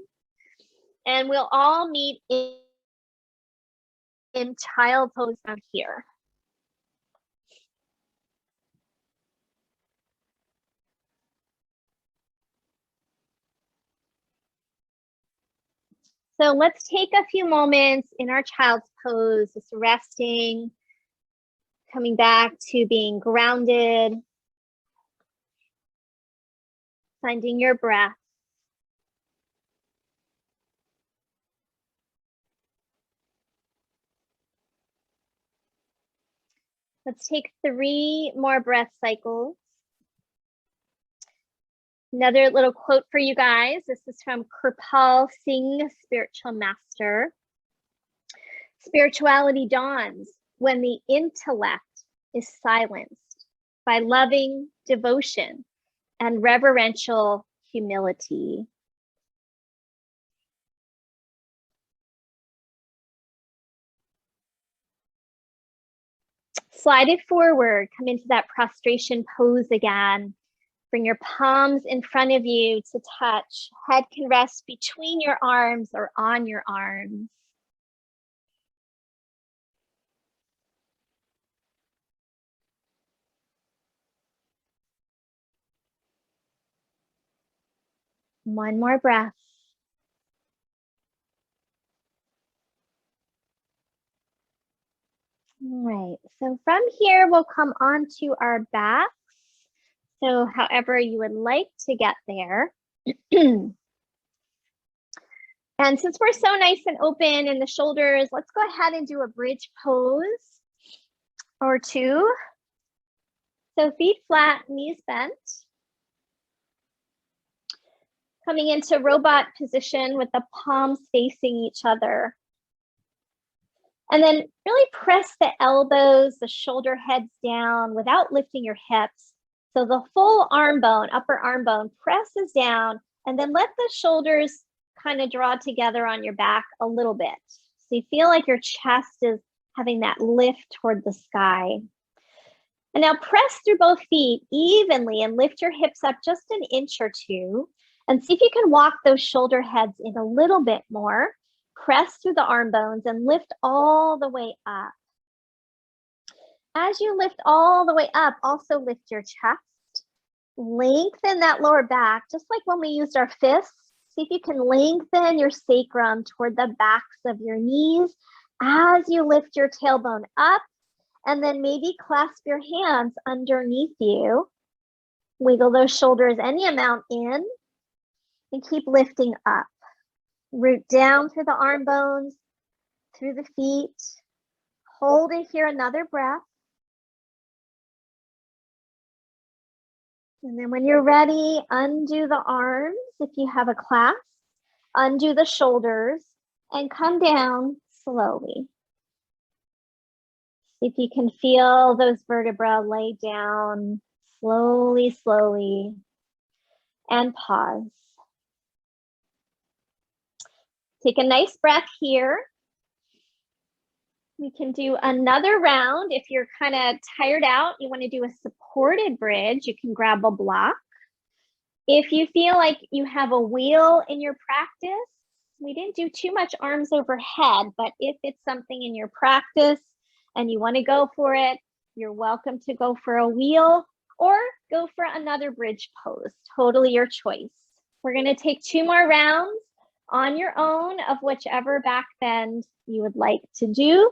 And we'll all meet in child pose down here. So let's take a few moments in our child's pose, just resting, coming back to being grounded, finding your breath. Let's take 3 more breath cycles. Another little quote for you guys. This is from Kirpal Singh, spiritual master. Spirituality dawns when the intellect is silenced by loving devotion and reverential humility. Slide it forward, come into that prostration pose again. Bring your palms in front of you to touch. Head can rest between your arms or on your arms. One more breath. All right, so from here, we'll come onto our backs. So however you would like to get there. And since we're so nice and open in the shoulders, let's go ahead and do a bridge pose or two. So feet flat, knees bent. Coming into robot position with the palms facing each other. And then really press the elbows, the shoulder heads down without lifting your hips. So the full arm bone, upper arm bone presses down, and then let the shoulders kind of draw together on your back a little bit. So you feel like your chest is having that lift toward the sky. And now press through both feet evenly and lift your hips up just an inch or two. And see if you can walk those shoulder heads in a little bit more. Press through the arm bones and lift all the way up. As you lift all the way up, also lift your chest. Lengthen that lower back, just like when we used our fists. See if you can lengthen your sacrum toward the backs of your knees as you lift your tailbone up. And then maybe clasp your hands underneath you. Wiggle those shoulders any amount in. And keep lifting up. Root down through the arm bones, through the feet. Hold it here, another breath. And then when you're ready, undo the arms if you have a clasp. Undo the shoulders and come down slowly. See if you can feel those vertebrae lay down slowly, slowly, and pause. Take a nice breath here. We can do another round. If you're kind of tired out, you want to do a supported bridge, you can grab a block. If you feel like you have a wheel in your practice, we didn't do too much arms overhead, but if it's something in your practice and you want to go for it, you're welcome to go for a wheel or go for another bridge pose. Totally your choice. We're going to take 2 more rounds on your own of whichever back bend you would like to do.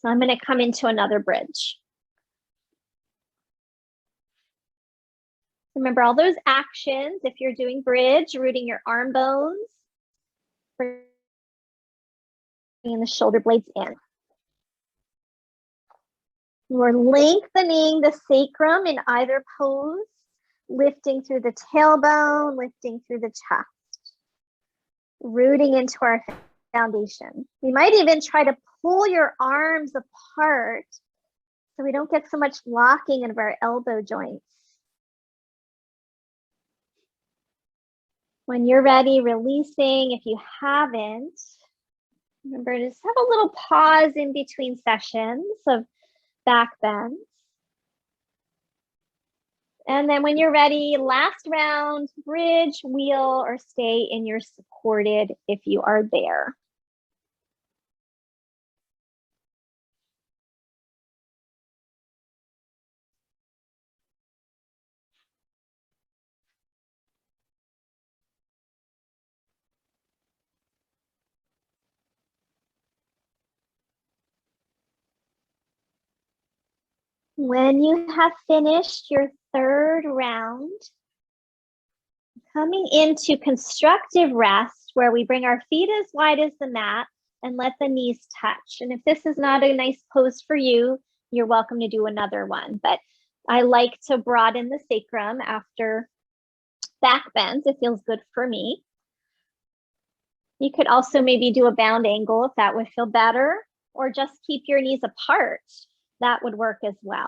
So I'm going to come into another bridge. Remember all those actions. If you're doing bridge, rooting your arm bones, bringing the shoulder blades in. We're lengthening the sacrum in either pose, lifting through the tailbone, lifting through the chest, rooting into our foundation. We might even try to pull your arms apart so we don't get so much locking of our elbow joints. When you're ready, releasing. If you haven't, remember to just have a little pause in between sessions of back bends. And then when you're ready, last round, bridge, wheel, or stay in your supported if you are there. When you have finished your 3rd round, coming into constructive rest where we bring our feet as wide as the mat and let the knees touch. And if this is not a nice pose for you, you're welcome to do another one. But I like to broaden the sacrum after back bends. It feels good for me. You could also maybe do a bound angle if that would feel better, or just keep your knees apart. That would work as well.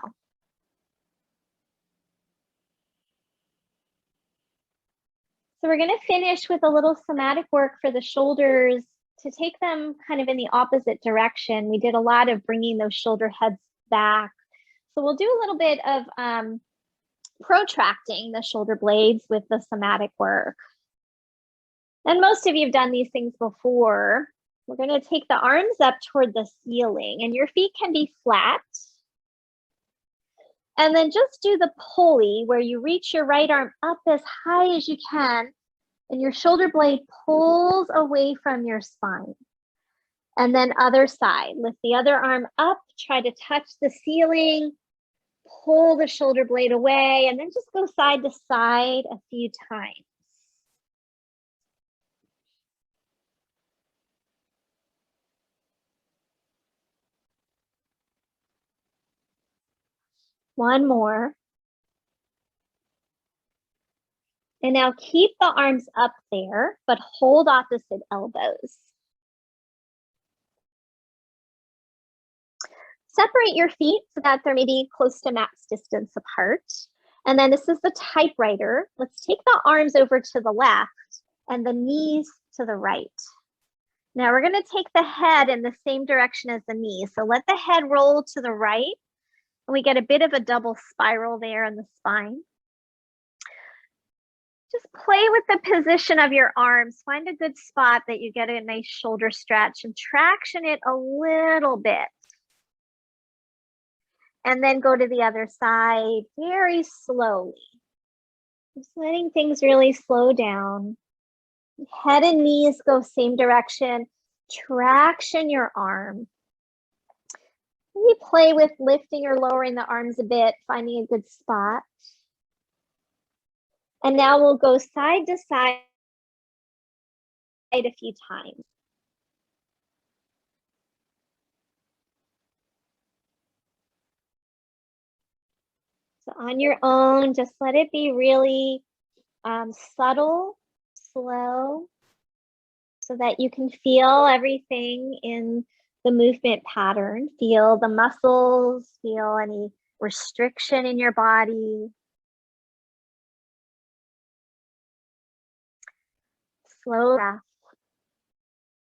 So we're going to finish with a little somatic work for the shoulders to take them kind of in the opposite direction. We did a lot of bringing those shoulder heads back. So we'll do a little bit of protracting the shoulder blades with the somatic work. And most of you have done these things before. We're going to take the arms up toward the ceiling, and your feet can be flat. And then just do the pulley where you reach your right arm up as high as you can, and your shoulder blade pulls away from your spine. And then other side, lift the other arm up, try to touch the ceiling, pull the shoulder blade away, and then just go side to side a few times. One more. And now keep the arms up there, but hold opposite elbows. Separate your feet so that they're maybe close to max distance apart. And then this is the typewriter. Let's take the arms over to the left and the knees to the right. Now we're going to take the head in the same direction as the knees. So let the head roll to the right. And we get a bit of a double spiral there in the spine. Just play with the position of your arms. Find a good spot that you get a nice shoulder stretch and traction it a little bit. And then go to the other side very slowly. Just letting things really slow down. Head and knees go same direction. Traction your arm. Maybe play with lifting or lowering the arms a bit, finding a good spot. And now we'll go side to side a few times. So on your own, just let it be really subtle, slow, so that you can feel everything in the movement pattern. Feel the muscles, feel any restriction in your body. Slow breath.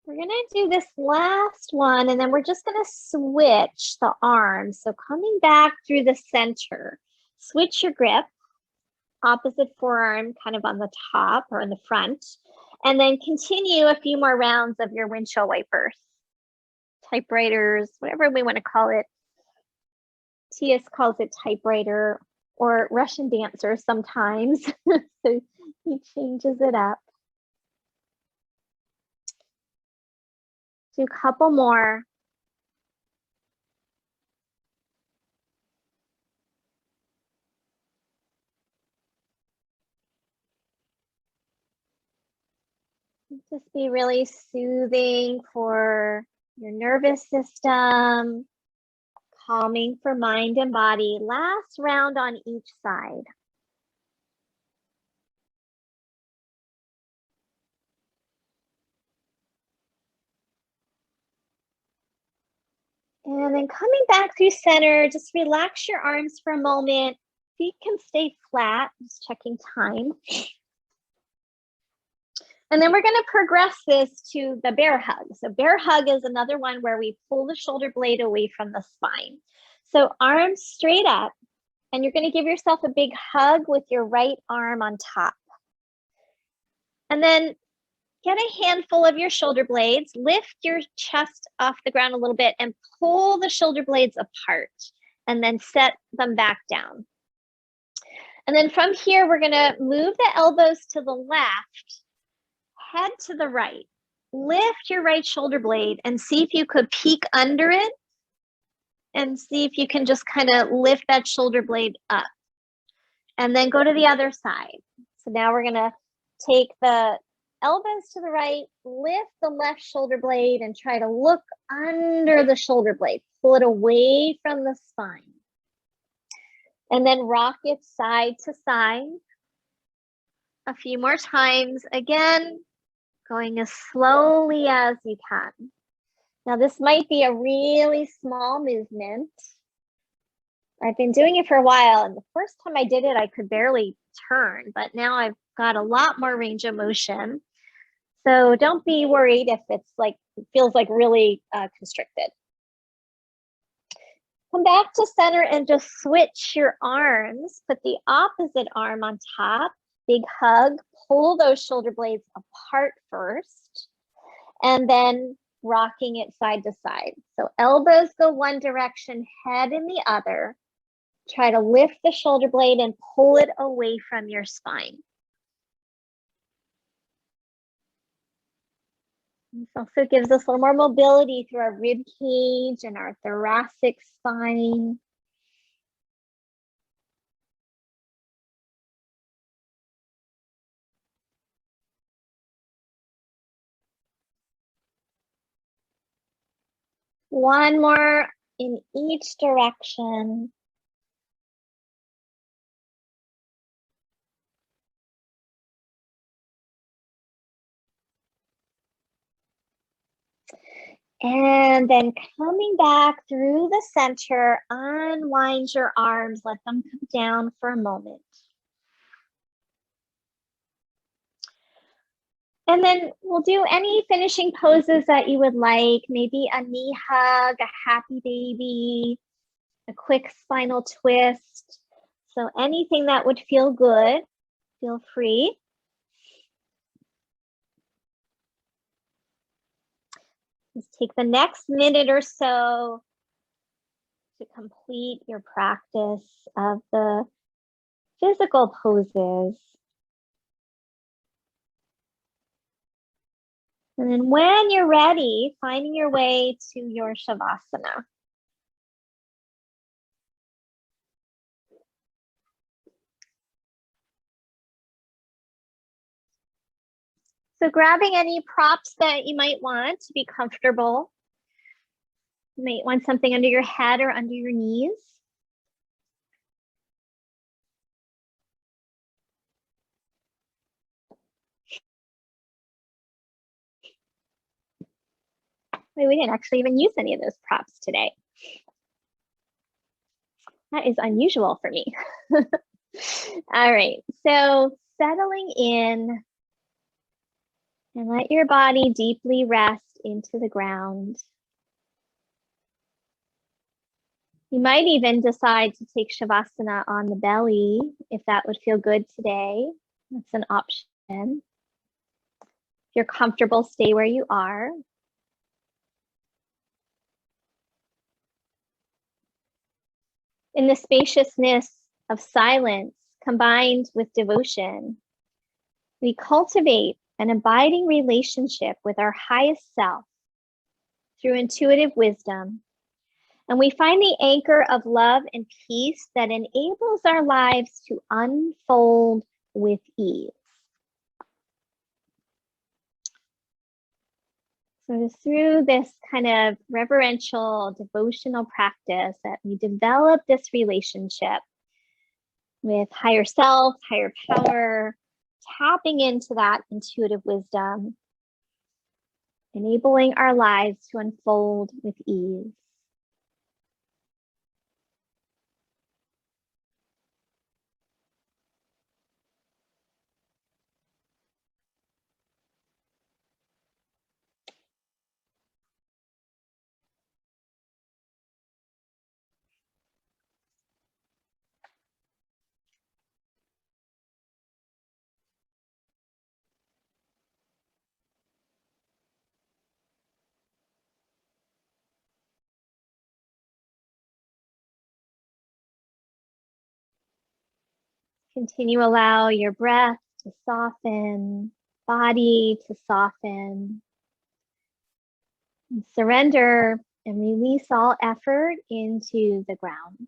We're gonna do this last one and then we're just gonna switch the arms. So coming back through the center, switch your grip, opposite forearm kind of on the top or in the front, and then continue a few more rounds of your windshield wipers, typewriters, whatever we want to call it. TS calls it typewriter or Russian dancer sometimes. So he changes it up. Do a couple more. Just be really soothing for your nervous system, calming for mind and body. Last round on each side. And then coming back through center, just relax your arms for a moment. Feet can stay flat, just checking time. And then we're going to progress this to the bear hug. So bear hug is another one where we pull the shoulder blade away from the spine. So arms straight up, and you're going to give yourself a big hug with your right arm on top. And then get a handful of your shoulder blades, lift your chest off the ground a little bit and pull the shoulder blades apart and then set them back down. And then from here, we're going to move the elbows to the left, head to the right. Lift your right shoulder blade and see if you could peek under it and see if you can just kind of lift that shoulder blade up. And then go to the other side. So now we're going to take the elbows to the right, lift the left shoulder blade and try to look under the shoulder blade. Pull it away from the spine. And then rock it side to side. A few more times. Again, going as slowly as you can. Now this might be a really small movement. I've been doing it for a while, and the first time I did it, I could barely turn, but now I've got a lot more range of motion. So don't be worried if it's like, it feels like really constricted. Come back to center and just switch your arms. Put the opposite arm on top, big hug, pull those shoulder blades apart first, and then rocking it side to side. So elbows go one direction, head in the other. Try to lift the shoulder blade and pull it away from your spine. This also gives us a little more mobility through our rib cage and our thoracic spine. One more in each direction. And then coming back through the center, unwind your arms, let them come down for a moment. And then we'll do any finishing poses that you would like, maybe a knee hug, a happy baby, a quick spinal twist. So anything that would feel good, feel free. Just take the next minute or so to complete your practice of the physical poses. And then when you're ready, finding your way to your Shavasana. So grabbing any props that you might want to be comfortable. You might want something under your head or under your knees. We didn't actually even use any of those props today. That is unusual for me. All right, so settling in and let your body deeply rest into the ground. You might even decide to take Shavasana on the belly if that would feel good today. That's an option. If you're comfortable, stay where you are. In the spaciousness of silence combined with devotion, we cultivate an abiding relationship with our highest self through intuitive wisdom, and we find the anchor of love and peace that enables our lives to unfold with ease. So through this kind of reverential, devotional practice that we develop this relationship with higher self, higher power, tapping into that intuitive wisdom, enabling our lives to unfold with ease. Continue to allow your breath to soften, body to soften. And surrender and release all effort into the ground.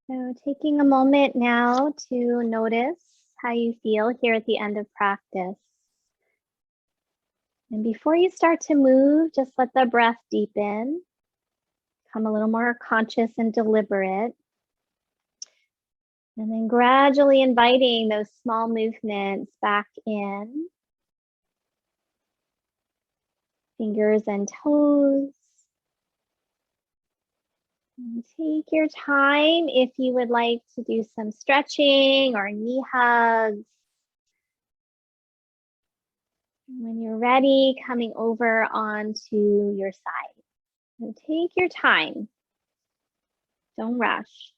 So taking a moment now to notice how you feel here at the end of practice. And before you start to move, just let the breath deepen, become a little more conscious and deliberate. And then gradually inviting those small movements back in. Fingers and toes. And take your time if you would like to do some stretching or knee hugs. When you're ready, coming over onto your side. So take your time. Don't rush.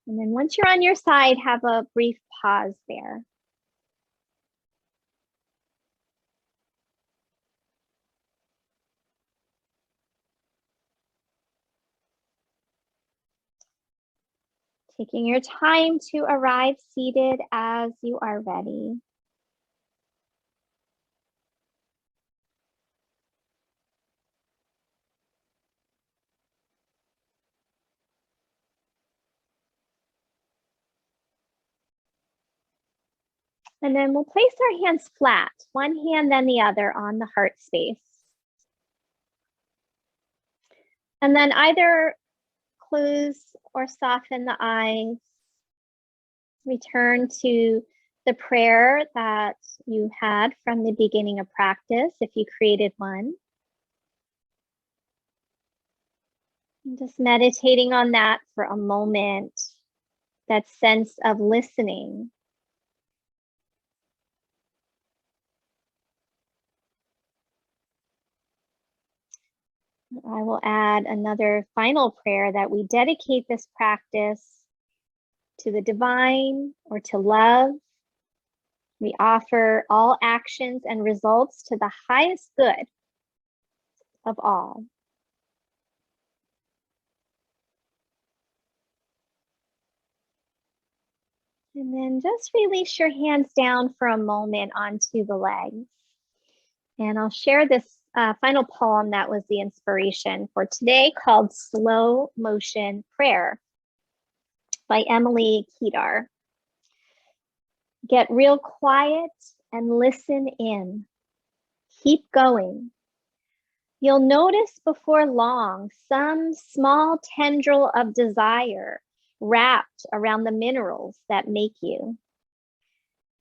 And then once you're on your side, have a brief pause there. Taking your time to arrive seated as you are ready. And then we'll place our hands flat, one hand then the other on the heart space. And then either close or soften the eyes. Return to the prayer that you had from the beginning of practice, if you created one. And just meditating on that for a moment, that sense of listening. I will add another final prayer that we dedicate this practice to the divine or to love. We offer all actions and results to the highest good of all. And then just release your hands down for a moment onto the legs. And I'll share this final poem that was the inspiration for today, called Slow Motion Prayer by Emily Kedar. Get real quiet and listen in. Keep going. You'll notice before long some small tendril of desire wrapped around the minerals that make you.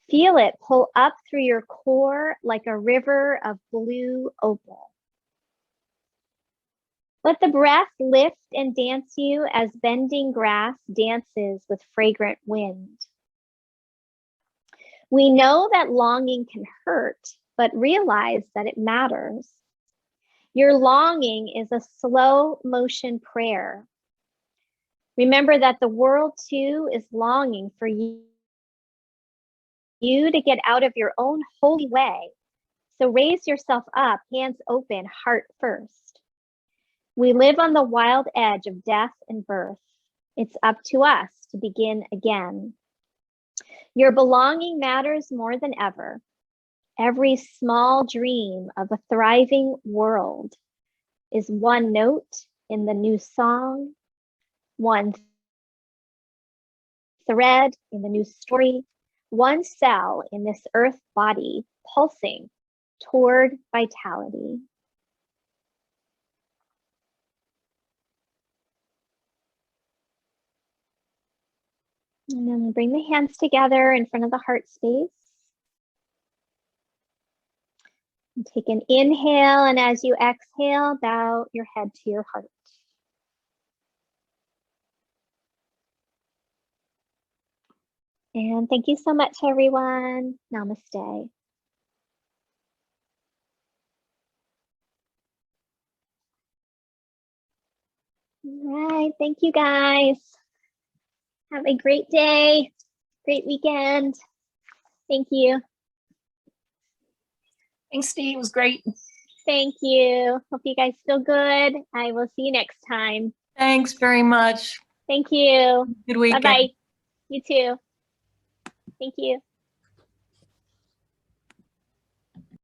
Feel it pull up through your core like a river of blue opal. Let the breath lift and dance you as bending grass dances with fragrant wind. We know that longing can hurt, but realize that it matters. Your longing is a slow motion prayer. Remember that the world too is longing for you to get out of your own holy way. So raise yourself up, hands open, heart first. We live on the wild edge of death and birth. It's up to us to begin again. Your belonging matters more than ever. Every small dream of a thriving world is one note in the new song, one thread in the new story, one cell in this earth body pulsing toward vitality. And then bring the hands together in front of the heart space. And take an inhale, and as you exhale, bow your head to your heart. And thank you so much, everyone. Namaste. All right, thank you guys. Have a great day, great weekend. Thank you. Thanks, Steve. It was great. Thank you. Hope you guys feel good. I will see you next time. Thanks very much. Thank you. Good weekend. Bye-bye. You too. Thank you.